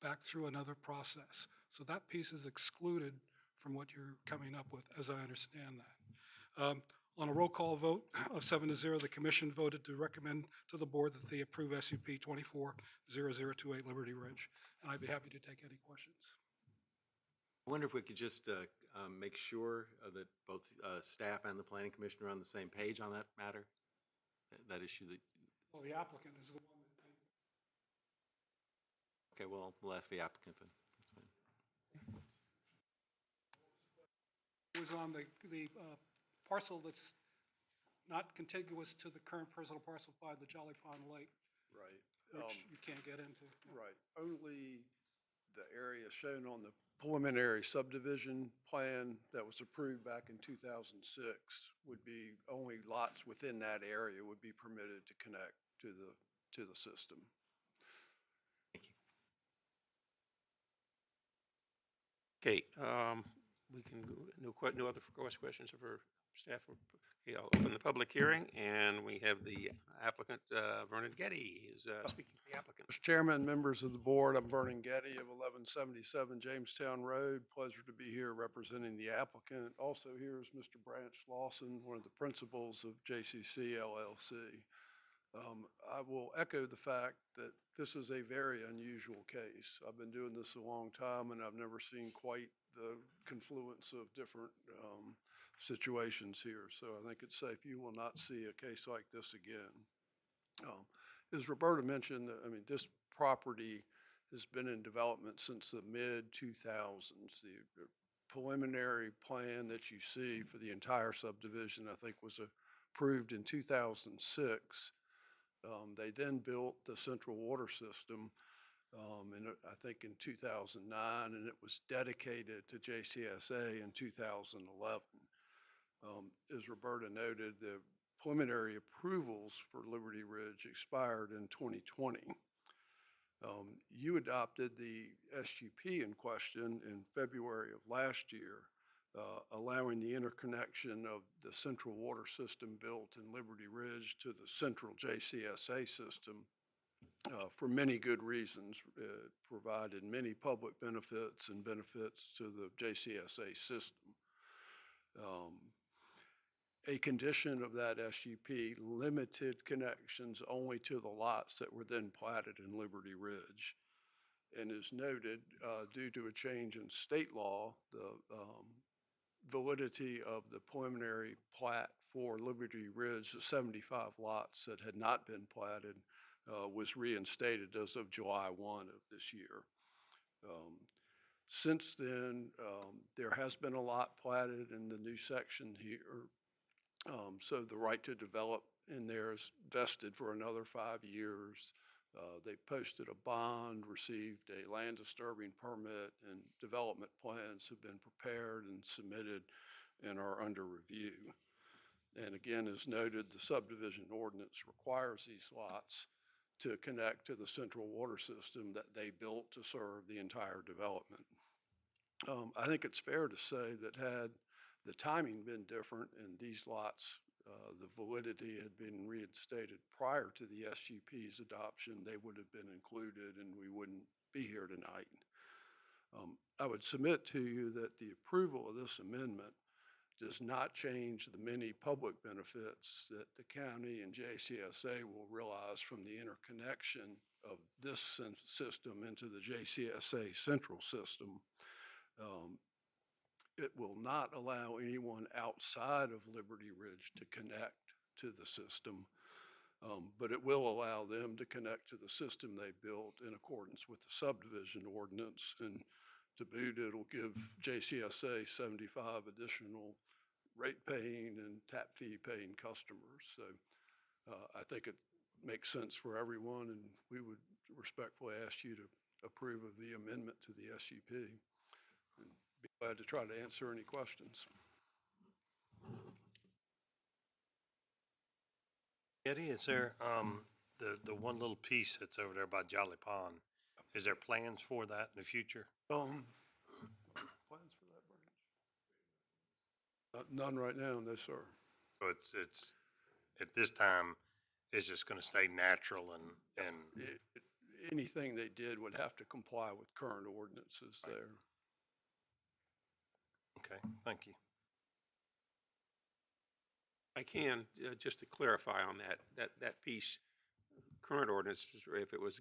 back through another process. So that piece is excluded from what you're coming up with, as I understand that. On a roll call vote of 7-0, the commission voted to recommend to the board that they approve SUP 240028 Liberty Ridge. And I'd be happy to take any questions. I wonder if we could just make sure that both staff and the planning commission are on the same page on that matter, that issue that. Well, the applicant is the one that. Okay, well, we'll ask the applicant then. That's fine. It was on the parcel that's not contiguous to the current personal parcel by the Jolly Pond Lake. Right. Which you can't get into. Right. Only the area shown on the preliminary subdivision plan that was approved back in 2006 would be, only lots within that area would be permitted to connect to the system. Thank you. Okay, we can go, no other questions of our staff. Okay, I'll open the public hearing, and we have the applicant, Vernon Getty, is speaking to the applicant. Mr. Chairman, members of the board, I'm Vernon Getty of 1177 Jamestown Road. Pleasure to be here representing the applicant. Also here is Mr. Branch Lawson, one of the principals of JCSA LLC. I will echo the fact that this is a very unusual case. I've been doing this a long time, and I've never seen quite the confluence of different situations here. So I think it's safe you will not see a case like this again. As Roberta mentioned, I mean, this property has been in development since the mid-2000s. The preliminary plan that you see for the entire subdivision, I think, was approved in 2006. They then built the central water system I think in 2009, and it was dedicated to JCSA in 2011. As Roberta noted, the preliminary approvals for Liberty Ridge expired in 2020. You adopted the SUP in question in February of last year, allowing the interconnection of the central water system built in Liberty Ridge to the central JCSA system for many good reasons. It provided many public benefits and benefits to the JCSA system. A condition of that SUP limited connections only to the lots that were then platted in Liberty Ridge. And as noted, due to a change in state law, the validity of the preliminary plat for Liberty Ridge, the 75 lots that had not been platted, was reinstated as of July 1 of this year. Since then, there has been a lot platted in the new section here. So the right to develop in there is vested for another 5 years. They posted a bond, received a land disturbing permit, and development plans have been prepared and submitted and are under review. And again, as noted, the subdivision ordinance requires these lots to connect to the central water system that they built to serve the entire development. I think it's fair to say that had the timing been different and these lots, the validity had been reinstated prior to the SUP's adoption, they would have been included and we wouldn't be here tonight. I would submit to you that the approval of this amendment does not change the many public benefits that the county and JCSA will realize from the interconnection of this system into the JCSA central system. It will not allow anyone outside of Liberty Ridge to connect to the system, but it will allow them to connect to the system they built in accordance with the subdivision ordinance. And to boot, it'll give JCSA 75 additional rate paying and tap fee paying customers. So I think it makes sense for everyone, and we would respectfully ask you to approve of the amendment to the SUP. And be glad to try to answer any questions. Eddie, is there, the one little piece that's over there by Jolly Pond, is there plans for that in the future? Plans for that branch? None right now, no, sir. So it's, at this time, it's just gonna stay natural and Anything they did would have to comply with current ordinances there. okay, thank you. I can, just to clarify on that piece, current ordinance, if it was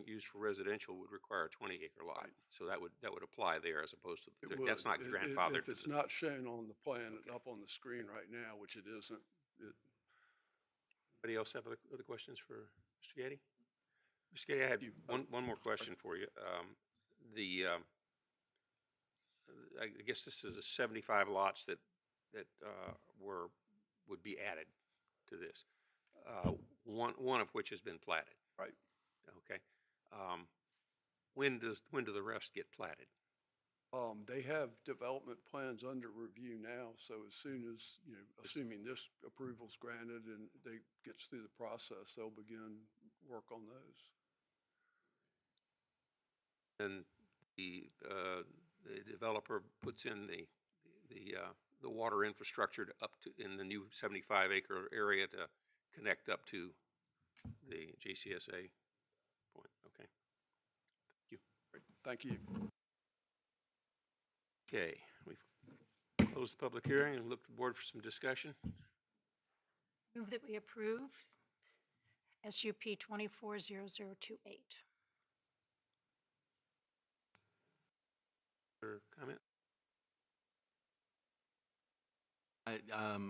used for residential, would require a 20-acre lot. So that would apply there as opposed to, It would. that's not grandfathered. If it's not shown on the plan up on the screen right now, which it isn't, Anybody else have other questions for Mr. Getty? Mr. Getty, I have one more question for you. I guess this is the 75 lots that would be added to this. One of which has been platted. Right. Okay. When do the rest get platted? they have development plans under review now, so as soon as, assuming this approval's granted and they gets through the process, they'll begin work on those. And the developer puts in the water infrastructure in the new 75-acre area to connect up to the JCSA point. Okay. Thank you. Thank you. Okay, we've closed the public hearing and looked to the board for some discussion. Move that we approve SUP 240028. Or comment?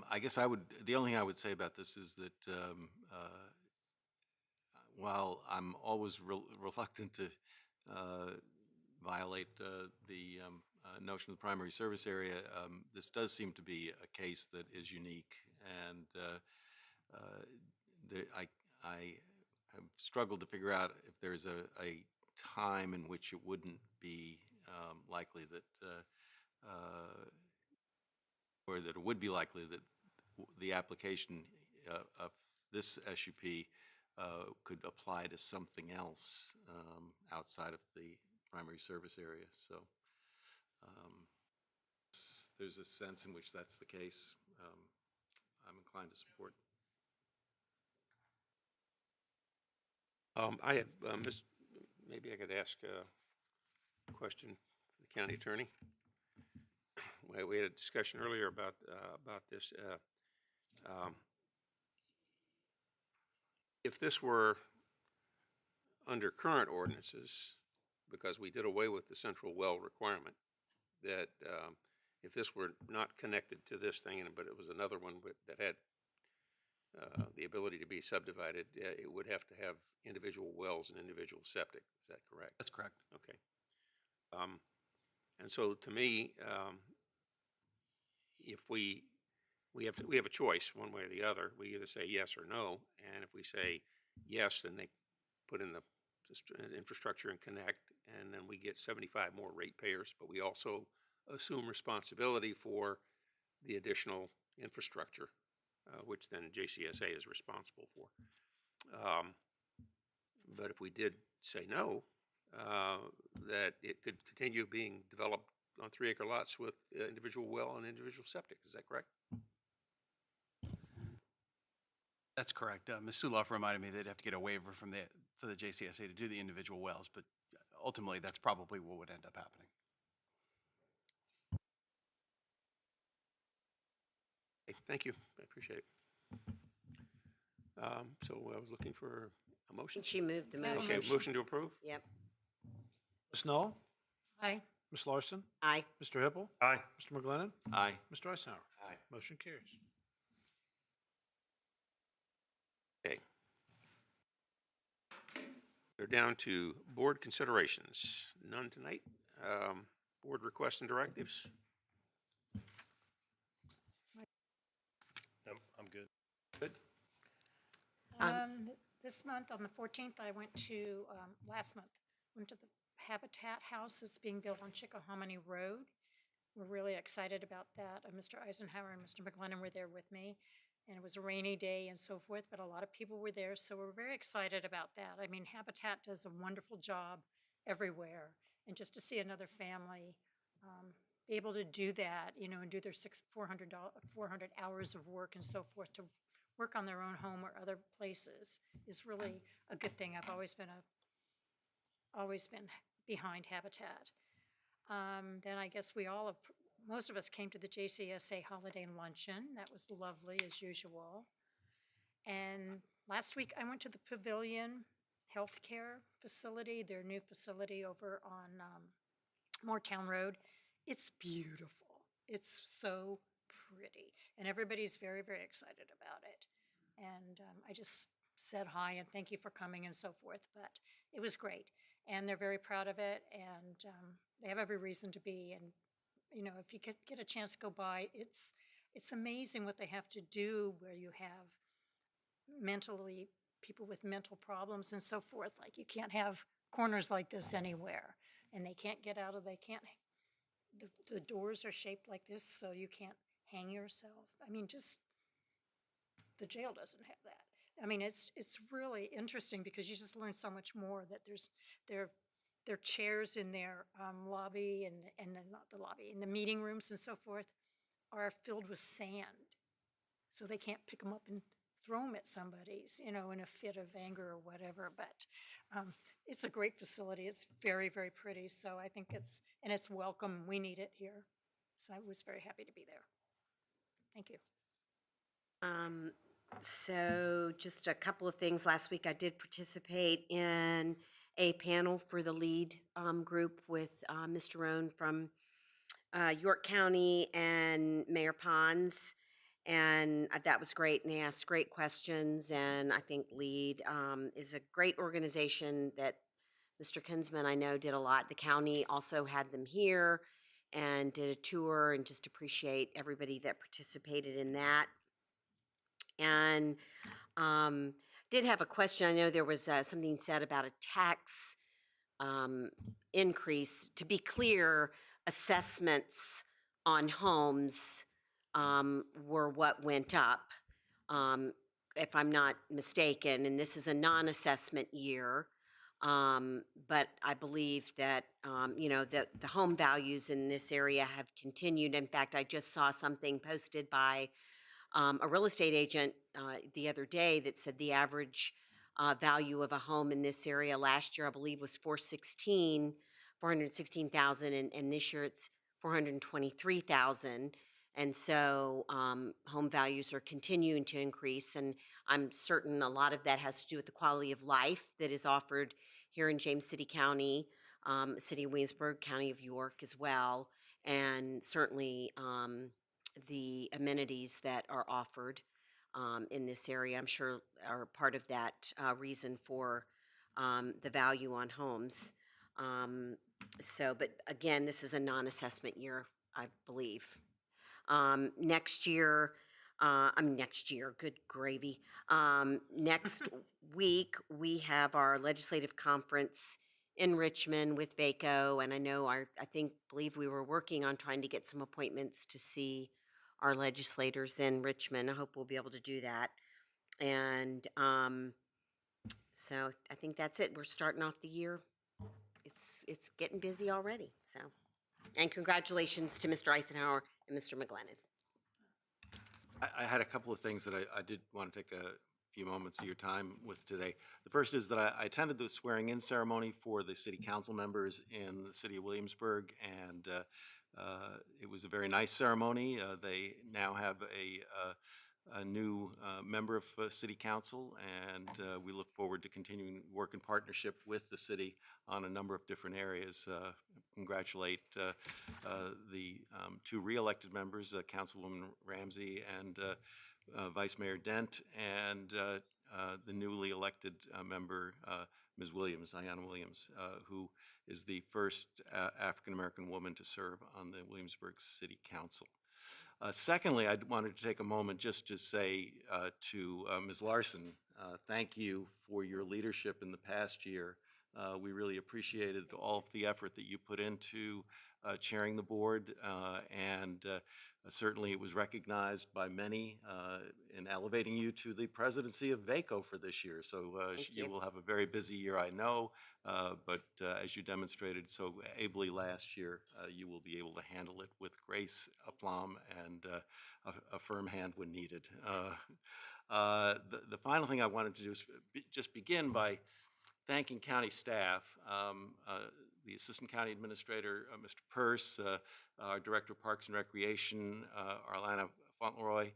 I guess the only thing I would say about this is that while I'm always reluctant to violate the notion of the primary service area, this does seem to be a case that is unique, and I have struggled to figure out if there's a time in which it wouldn't be likely that or that it would be likely that the application of this SUP could apply to something else outside of the primary service area. So there's a sense in which that's the case. I'm inclined to support. I have, maybe I could ask a question for the county attorney. We had a discussion earlier about this. If this were under current ordinances, because we did away with the central well requirement, that if this were not connected to this thing, but it was another one that had the ability to be subdivided, it would have to have individual wells and individual septic. Is that correct? That's correct. Okay. And so to me, if we have a choice one way or the other. We either say yes or no, and if we say yes, then they put in the infrastructure and connect, and then we get 75 more ratepayers, but we also assume responsibility for the additional infrastructure, which then JCSA is responsible for. But if we did say no, that it could continue being developed on 3-acre lots with individual well and individual septic. Is that correct? That's correct. Ms. Suloff reminded me they'd have to get a waiver from the JCSA to do the individual wells, but ultimately that's probably what would end up happening. Okay, thank you. I appreciate it. So I was looking for a motion. She moved the motion. Okay, motion to approve? Yep. Ms. Knoll? Aye. Ms. Larson? Aye. Mr. Hippel? Aye. Mr. McGlinnan? Aye. Mr. Eisenhower? Aye. Motion carries. Okay. We're down to board considerations. None tonight. Board requests and directives. Nope, I'm good. Good. This month, on the 14th, I went to, last month, went to the Habitat House that's being built on Chickahominy Road. We're really excited about that. Mr. Eisenhower and Mr. McGlennon were there with me, and it was a rainy day and so forth, but a lot of people were there, so we're very excited about that. I mean, Habitat does a wonderful job everywhere, and just to see another family be able to do that, you know, and do their 400 hours of work and so forth to work on their own home or other places is really a good thing. I've always been behind Habitat. Then I guess most of us came to the JCSA Holiday Luncheon. That was lovely as usual. And last week I went to the Pavilion Healthcare Facility, their new facility over on Moortown Road. It's beautiful. It's so pretty. And everybody's very, very excited about it. And I just said hi and thank you for coming and so forth. But it was great. And they're very proud of it. And they have every reason to be. And, you know, if you could get a chance to go by, it's amazing what they have to do where you have people with mental problems and so forth. Like you can't have corners like this anywhere. And they can't get out of, the doors are shaped like this so you can't hang yourself. I mean, just the jail doesn't have that. I mean, it's really interesting because you just learn so much more that their chairs in their lobby and not the lobby, in the meeting rooms and so forth are filled with sand. So they can't pick them up and throw them at somebody's, you know, in a fit of anger or whatever. But it's a great facility. It's very, very pretty. So I think it's welcome. We need it here. So I was very happy to be there. Thank you. So just a couple of things. Last week I did participate in a panel for the LEAD group with Mr. Rohn from York County and Mayor Pons. And that was great. And they asked great questions. And I think LEAD is a great organization that Mr. Kinsman, I know, did a lot. The county also had them here and did a tour, and just appreciate everybody that participated in that. And did have a question. I know there was something said about a tax increase. To be clear, assessments on homes were what went up, if I'm not mistaken, and this is a non-assessment year. But I believe that, you know, that the home values in this area have continued. In fact, I just saw something posted by a real estate agent the other day that said the average value of a home in this area last year, I believe, was $416,000, and this year it's $423,000. And so home values are continuing to increase, and I'm certain a lot of that has to do with the quality of life that is offered here in James City County, City of Williamsburg, County of York as well, and certainly the amenities that are offered in this area, I'm sure, are part of that reason for the value on homes. But again, this is a non-assessment year, I believe. Next year, good gravy. Next week, we have our legislative conference in Richmond with VACO, and I know believe we were working on trying to get some appointments to see our legislators in Richmond. I hope we'll be able to do that. And so I think that's it. We're starting off the year. It's getting busy already. So, and congratulations to Mr. Eisenhower and Mr. McGlennon. I had a couple of things that I did want to take a few moments of your time with today. The first is that I attended the swearing-in ceremony for the city council members in the city of Williamsburg, and it was a very nice ceremony. They now have a new member of city council, and we look forward to continuing work in partnership with the city on a number of different areas. Congratulate the two re-elected members, Councilwoman Ramsey and Vice Mayor Dent, and the newly elected member, Ms. Williams, Ayanna Williams, who is the first African-American woman to serve on the Williamsburg City Council. Secondly, I wanted to take a moment just to say to Ms. Larson, thank you for your leadership in the past year We really appreciated all of the effort that you put into chairing the board, and certainly it was recognized by many in elevating you to the presidency of VACO for this year. So you will have a very busy year, I know, but as you demonstrated so ably last year, you will be able to handle it with grace, aplomb, and a firm hand when needed. The final thing I wanted to do is just begin by thanking county staff, the Assistant County Administrator, Mr. Peirce, our Director of Parks and Recreation, Arlana Fauntleroy,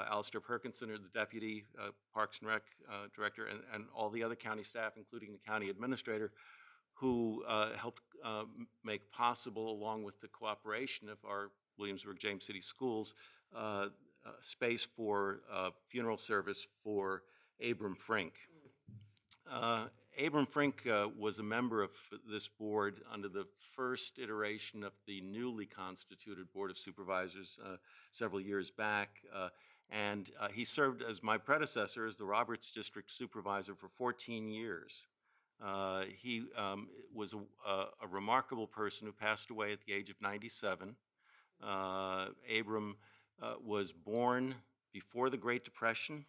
Alistair Perkinson, the Deputy Parks and Rec Director, and all the other county staff, including the County Administrator, who helped make possible, along with the cooperation of our Williamsburg-James City Schools, space for funeral service for Abram Frink. Abram Frink was a member of this board under the first iteration of the newly constituted Board of Supervisors several years back, and he served as my predecessor as the Roberts District Supervisor for 14 years. He was a remarkable person who passed away at the age of 97. Abram was born before the Great Depression.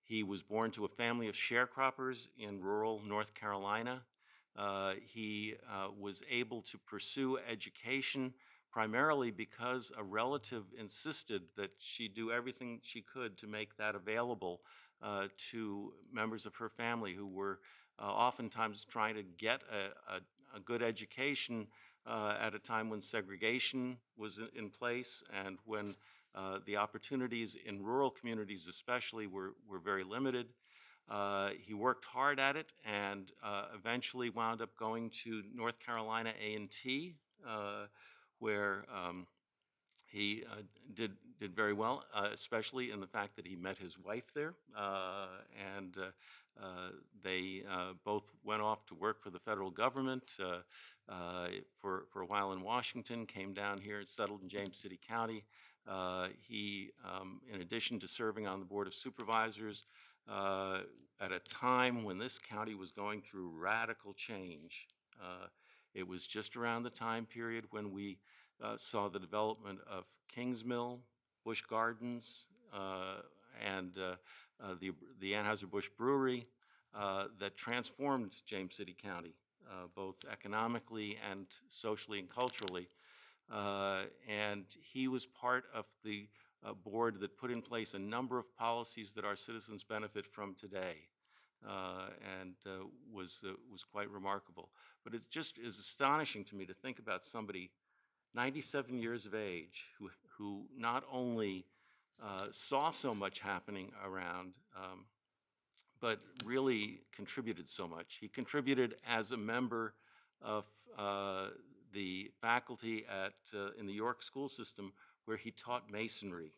He was born to a family of sharecroppers in rural North Carolina. He was able to pursue education primarily because a relative insisted that she do everything she could to make that available to members of her family who were oftentimes trying to get a good education at a time when segregation was in place and when the opportunities in rural communities especially were very limited. He worked hard at it and eventually wound up going to North Carolina A&T, where he did very well, especially in the fact that he met his wife there, and they both went off to work for the federal government for a while in Washington, came down here and settled in James City County. He, in addition to serving on the Board of Supervisors, at a time when this county was going through radical change, it was just around the time period when we saw the development of Kingsmill, Busch Gardens, and the Anheuser-Busch Brewery that transformed James City County, both economically and socially and culturally. And he was part of the board that put in place a number of policies that our citizens benefit from today, and was quite remarkable. But it just is astonishing to me to think about somebody 97 years of age who not only saw so much happening around, but really contributed so much. He contributed as a member of the faculty in the York school system where he taught masonry.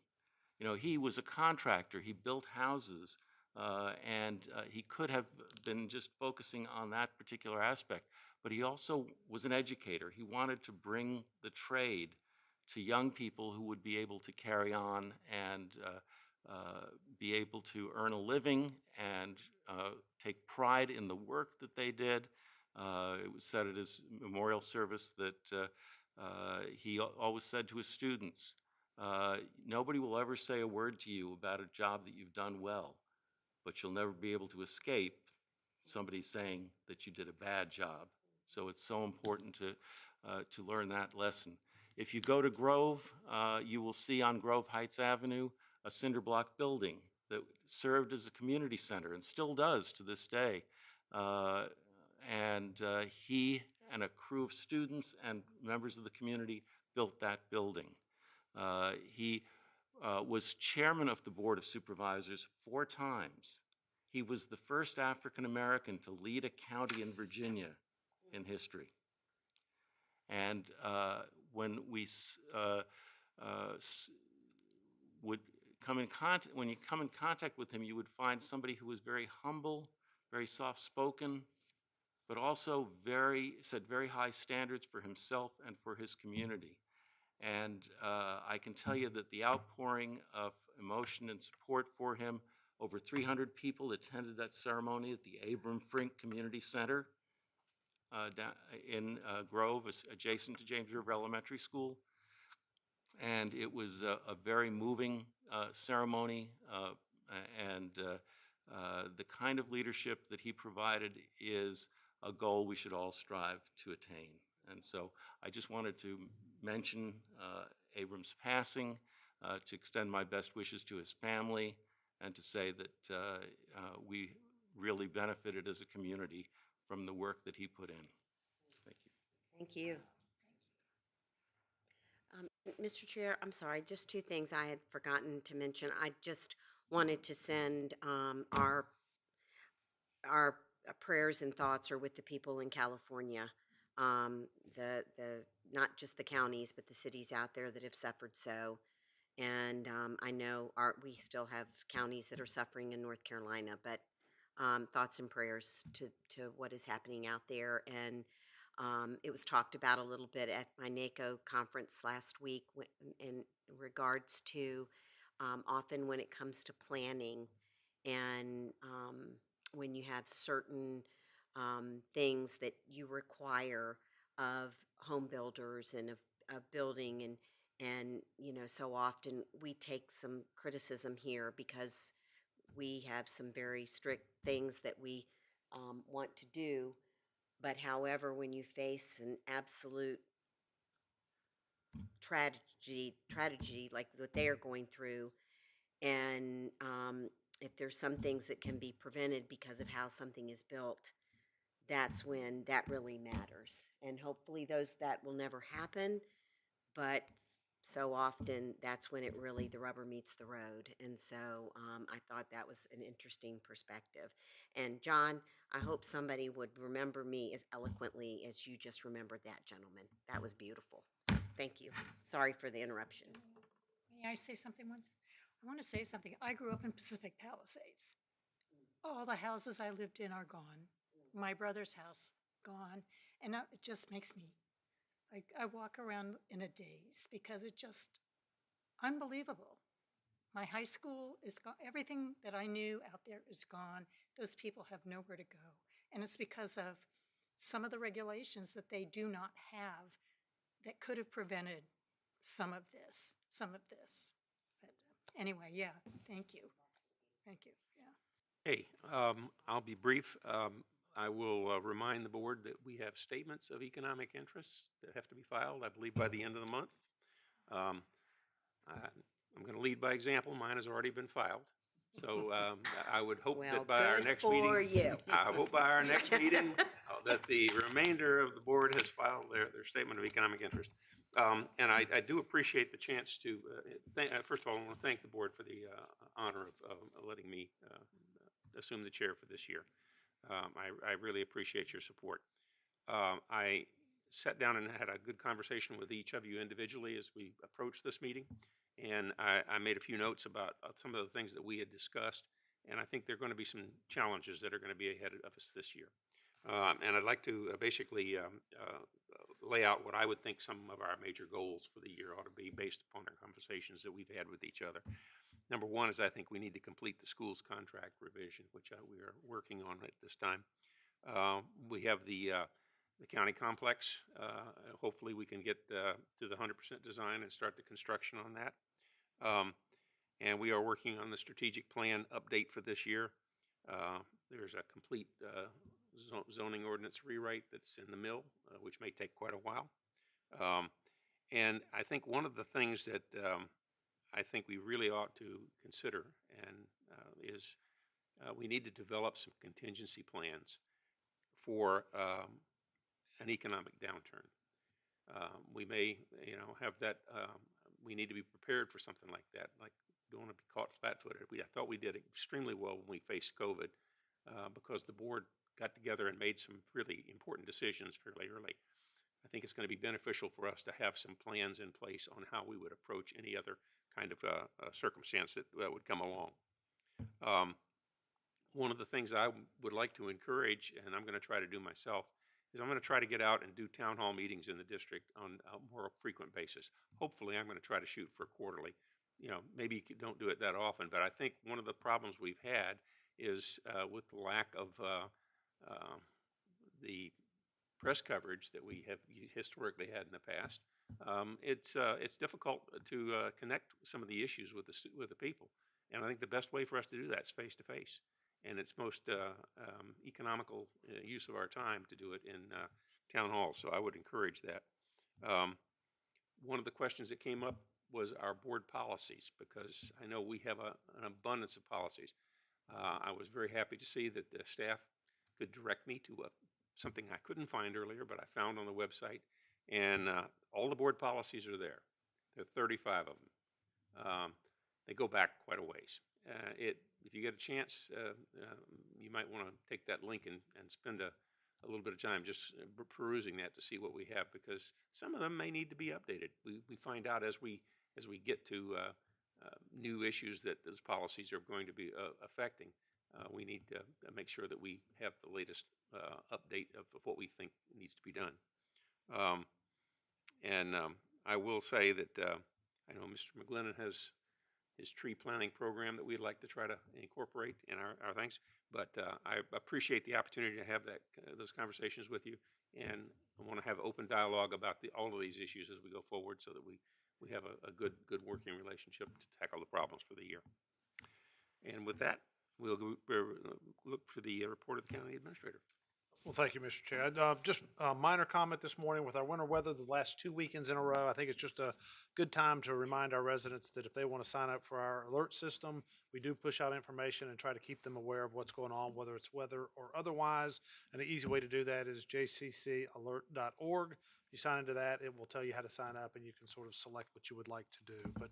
You know, he was a contractor, he built houses, and he could have been just focusing on that particular aspect, but he also was an educator. He wanted to bring the trade to young people who would be able to carry on and be able to earn a living and take pride in the work that they did. It was said at his memorial service that he always said to his students, nobody will ever say a word to you about a job that you've done well, but you'll never be able to escape somebody saying that you did a bad job. So it's so important to learn that lesson. If you go to Grove, you will see on Grove Heights Avenue a cinder block building that served as a community center and still does to this day. And he and a crew of students and members of the community built that building. He was chairman of the Board of Supervisors 4 times. He was the first African American to lead a county in Virginia in history. And when we would come in contact, when you come in contact with him, you would find somebody who was very humble, very soft-spoken, but also set very high standards for himself and for his community. And I can tell you that the outpouring of emotion and support for him Over 300 people attended that ceremony at the Abram Frink Community Center in Grove, adjacent to James River Elementary School. And it was a very moving ceremony, and the kind of leadership that he provided is a goal we should all strive to attain. And so I just wanted to mention Abram's passing, to extend my best wishes to his family, and to say that we really benefited as a community from the work that he put in. Thank you. Thank you. Mr. Chair, I'm sorry, just two things I had forgotten to mention. I just wanted to send our prayers and thoughts are with the people in California, the not just the counties, but the cities out there that have suffered so. And I know we still have counties that are suffering in North Carolina, but thoughts and prayers to what is happening out there. And it was talked about a little bit at my NACO conference last week in regards to often when it comes to planning and when you have certain things that you require of home builders and of building and you know, so often we take some criticism here because we have some very strict things that we want to do. But however, when you face an absolute tragedy like what they are going through, and if there's some things that can be prevented because of how something is built, that's when that really matters. And hopefully that will never happen, but so often that's when it really, the rubber meets the road. And so I thought that was an interesting perspective. And John, I hope somebody would remember me as eloquently as you just remembered that gentleman. That was beautiful. So thank you. Sorry for the interruption. May I say something once? I want to say something. I grew up in Pacific Palisades. All the houses I lived in are gone. My brother's house, gone. And it just makes me, I walk around in a daze because it's just unbelievable. My high school is gone. Everything that I knew out there is gone. Those people have nowhere to go. And it's because of some of the regulations that they do not have that could have prevented some of this. But anyway, yeah, thank you. Thank you, yeah. Hey, I'll be brief. I will remind the board that we have statements of economic interests that have to be filed, I believe, by the end of the month. I'm going to lead by example. Mine has already been filed. So I would hope that by our next meeting, I hope by our next meeting that the remainder of the board has filed their statement of economic interest. And I do appreciate the chance to, first of all, I want to thank the board for the honor of letting me assume the chair for this year. I really appreciate your support. I sat down and had a good conversation with each of you individually as we approached this meeting, and I made a few notes about some of the things that we had discussed, and I think there are going to be some challenges that are going to be ahead of us this year. And I'd like to basically lay out what I would think some of our major goals for the year ought to be based upon our conversations that we've had with each other. Number one is I think we need to complete the school's contract revision, which we are working on at this time. We have the county complex. Hopefully we can get to the 100% design and start the construction on that. And we are working on the strategic plan update for this year. There's a complete zoning ordinance rewrite that's in the mill, which may take quite a while. And I think one of the things that I think we really ought to consider is we need to develop some contingency plans for an economic downturn. We may, have that. We need to be prepared for something like that. Like, don't want to be caught flat-footed. I thought we did extremely well when we faced COVID because the board got together and made some really important decisions fairly early. I think it's going to be beneficial for us to have some plans in place on how we would approach any other kind of circumstance that would come along. One of the things I would like to encourage, and I'm going to try to do myself, is I'm going to try to get out and do town hall meetings in the district on a more frequent basis. Hopefully, I'm going to try to shoot for quarterly. maybe you don't do it that often, but I think one of the problems we've had is with the lack of the press coverage that we have historically had in the past. It's difficult to connect some of the issues with with the people, and I think the best way for us to do that is face to face, and it's most economical use of our time to do it in town halls. So I would encourage that. One of the questions that came up was our board policies, because I know we have an abundance of policies. I was very happy to see that the staff could direct me to something I couldn't find earlier, but I found on the website, and all the board policies are there. There are 35 of them. They go back quite a ways. If you get a chance, you might want to take that link and spend a little bit of time just perusing that to see what we have, because some of them may need to be updated. We find out as we get to new issues that those policies are going to be affecting. We need to make sure that we have the latest update of what we think needs to be done. I will say that I know Mr. McGlennon has his tree planting program that we'd like to try to incorporate in our things. But I appreciate the opportunity to have those conversations with you, and I want to have open dialogue about all of these issues as we go forward, so that we have a good working relationship to tackle the problems for the year. And with that, we'll look for the report of the county administrator. Well, thank you, Mr. Chair. Just a minor comment this morning. With our winter weather the last 2 weekends in a row, I think it's just a good time to remind our residents that if they want to sign up for our alert system, we do push out information and try to keep them aware of what's going on, whether it's weather or otherwise. And the easy way to do that is jccalert.org. You sign into that, it will tell you how to sign up, and you can sort of select what you would like to do. But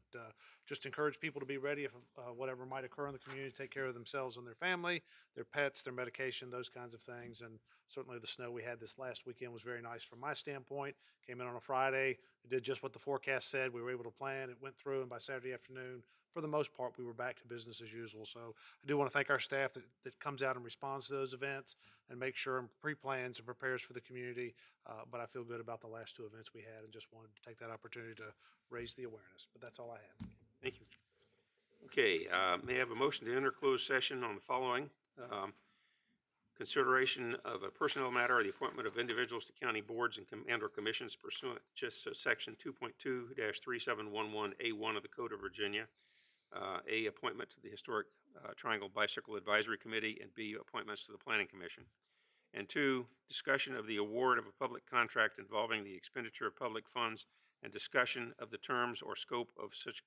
just encourage people to be ready if whatever might occur in the community, take care of themselves and their family, their pets, their medication, those kinds of things. And certainly the snow we had this last weekend was very nice from my standpoint. Came in on a Friday. It did just what the forecast said. We were able to plan. It went through, and by Saturday afternoon, for the most part, we were back to business as usual. So I do want to thank our staff that comes out and responds to those events and makes sure and pre-plans and prepares for the community. But I feel good about the last 2 events we had, and just wanted to take that opportunity to raise the awareness. But that's all I have. Thank you. Okay, may I have a motion to enter closed session on the following? Consideration of a personnel matter or the appointment of individuals to county boards and or commissions pursuant just section 2.2-3711A1 of the Code of Virginia. A, appointment to the Historic Triangle Bicycle Advisory Committee, and B, appointments to the Planning Commission. And 2, discussion of the award of a public contract involving the expenditure of public funds and discussion of the terms or scope of such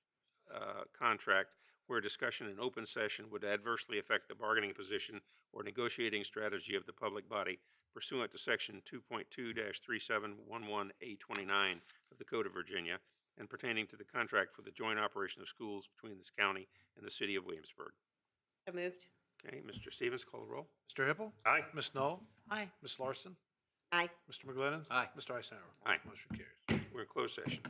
contract, where discussion in open session would adversely affect the bargaining position or negotiating strategy of the public body pursuant to section 2.2-3711A29 of the Code of Virginia, and pertaining to the contract for the joint operation of schools between this county and the city of Williamsburg. So moved. Okay, Mr. Stevens, call the roll. Mr. Hippel? Aye. Ms. Knoll? Aye. Ms. Larson? Aye. Mr. McGlennon? Aye. Mr. Eisenhower? Aye. Motion carries. We're in closed session.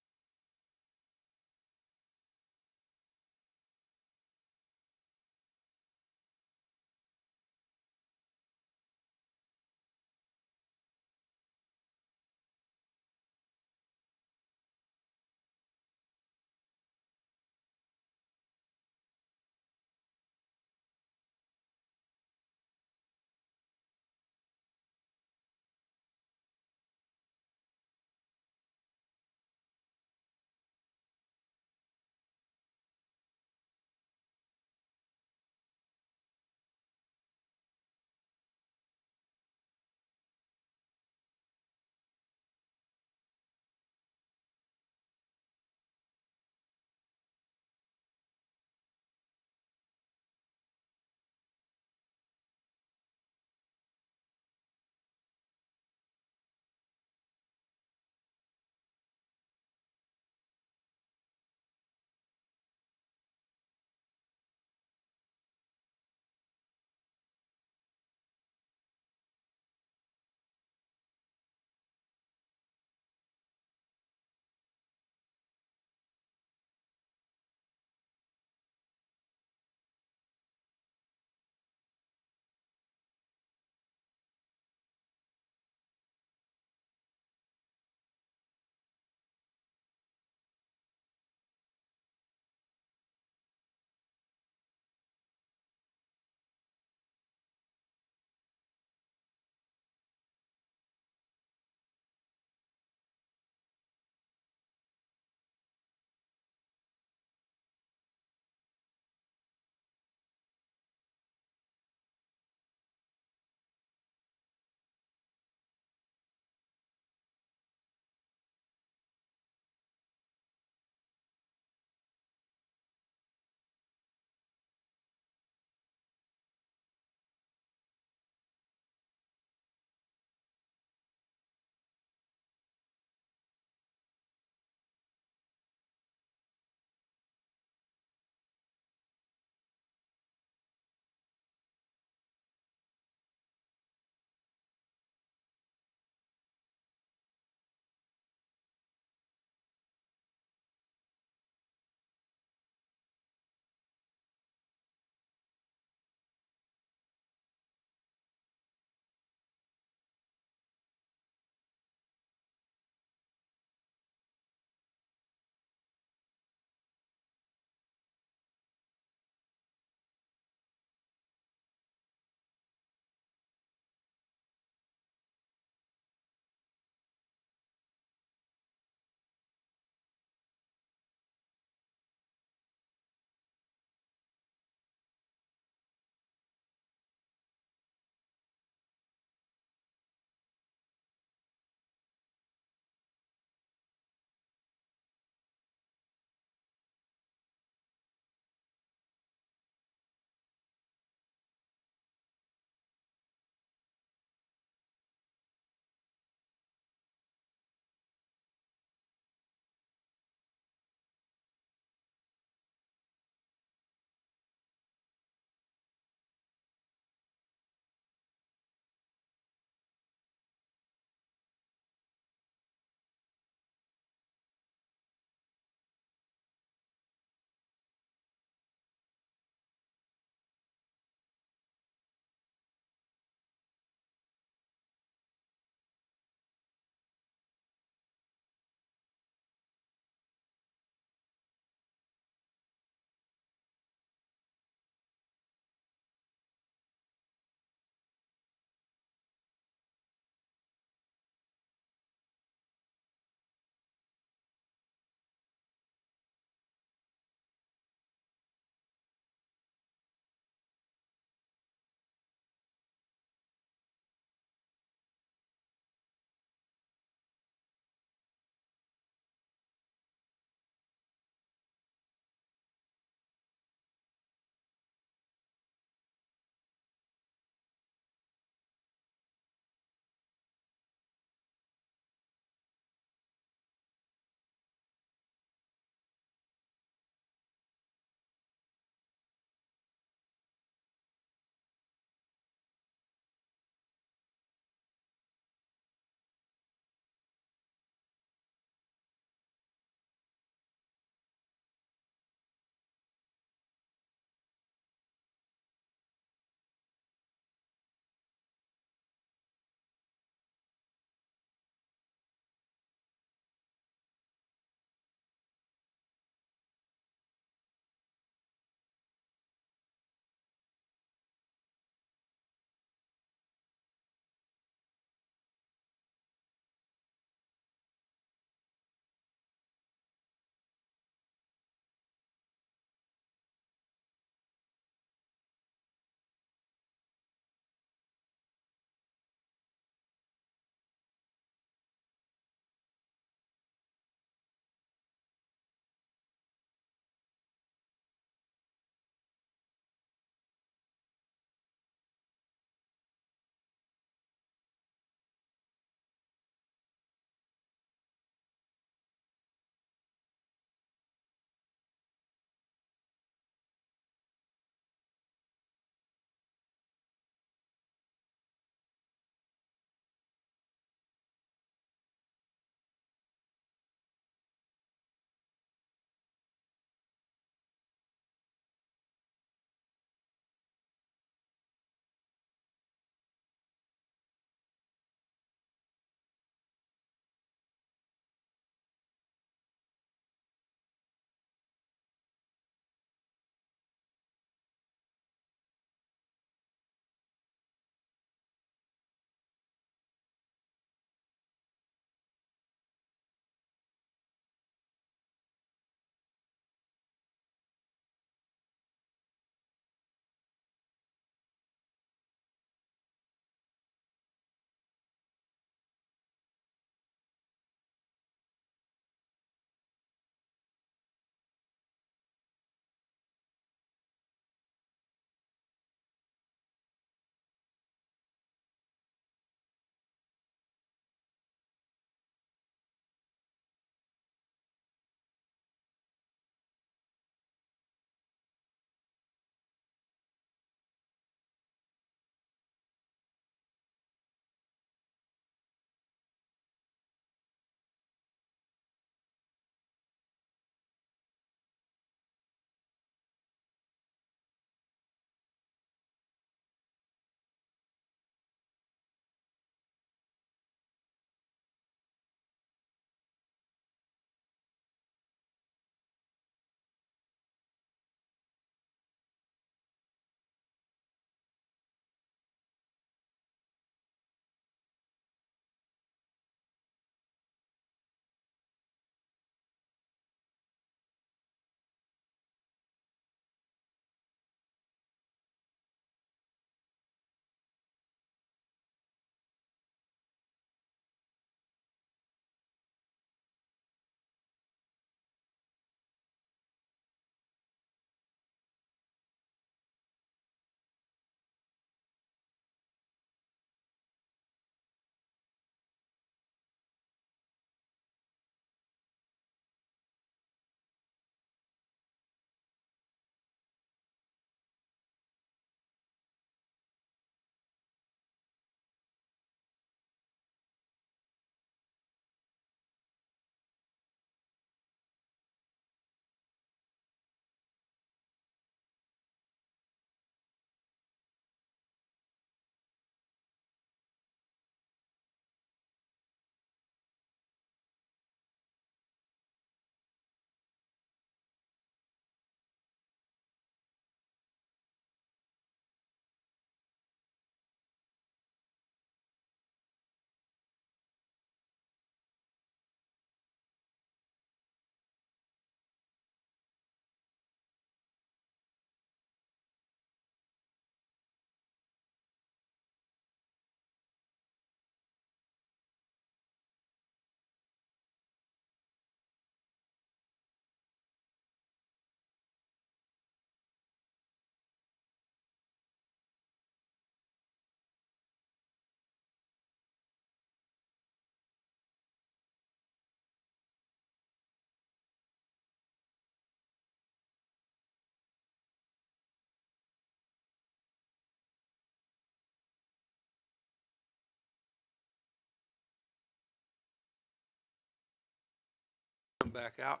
back out.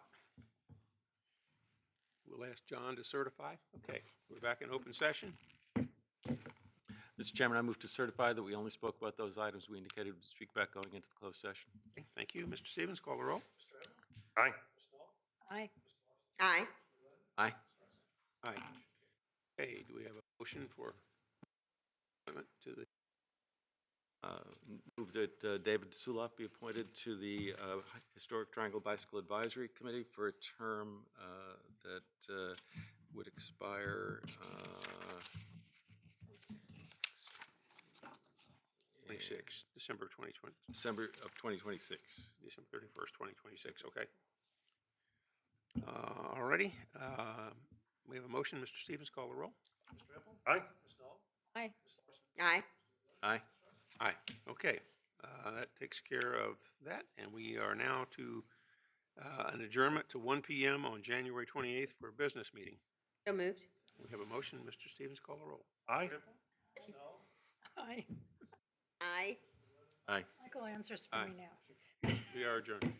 We'll ask John to certify. Okay, we're back in open session. Mr. Chairman, I move to certify that we only spoke about those items we indicated would speak back going into the closed session. Okay, thank you. Mr. Stevens, call the roll. Aye. Aye. Aye. Aye. Aye. Okay, do we have a motion for appointment to the, Move that David Suloff be appointed to the Historic Triangle Bicycle Advisory Committee for a term that would expire 26, December 2020, December of 2026. December 31st, 2026, okay. All righty, we have a motion. Mr. Stevens, call the roll. Aye. Aye. Aye. Aye. Aye, okay. That takes care of that, and we are now to an adjournment to 1 PM on January 28th for a business meeting. So moved. We have a motion. Mr. Stevens, call the roll. Aye. Aye. Aye. Aye. Michael answers for Aye. me now. We are adjourned.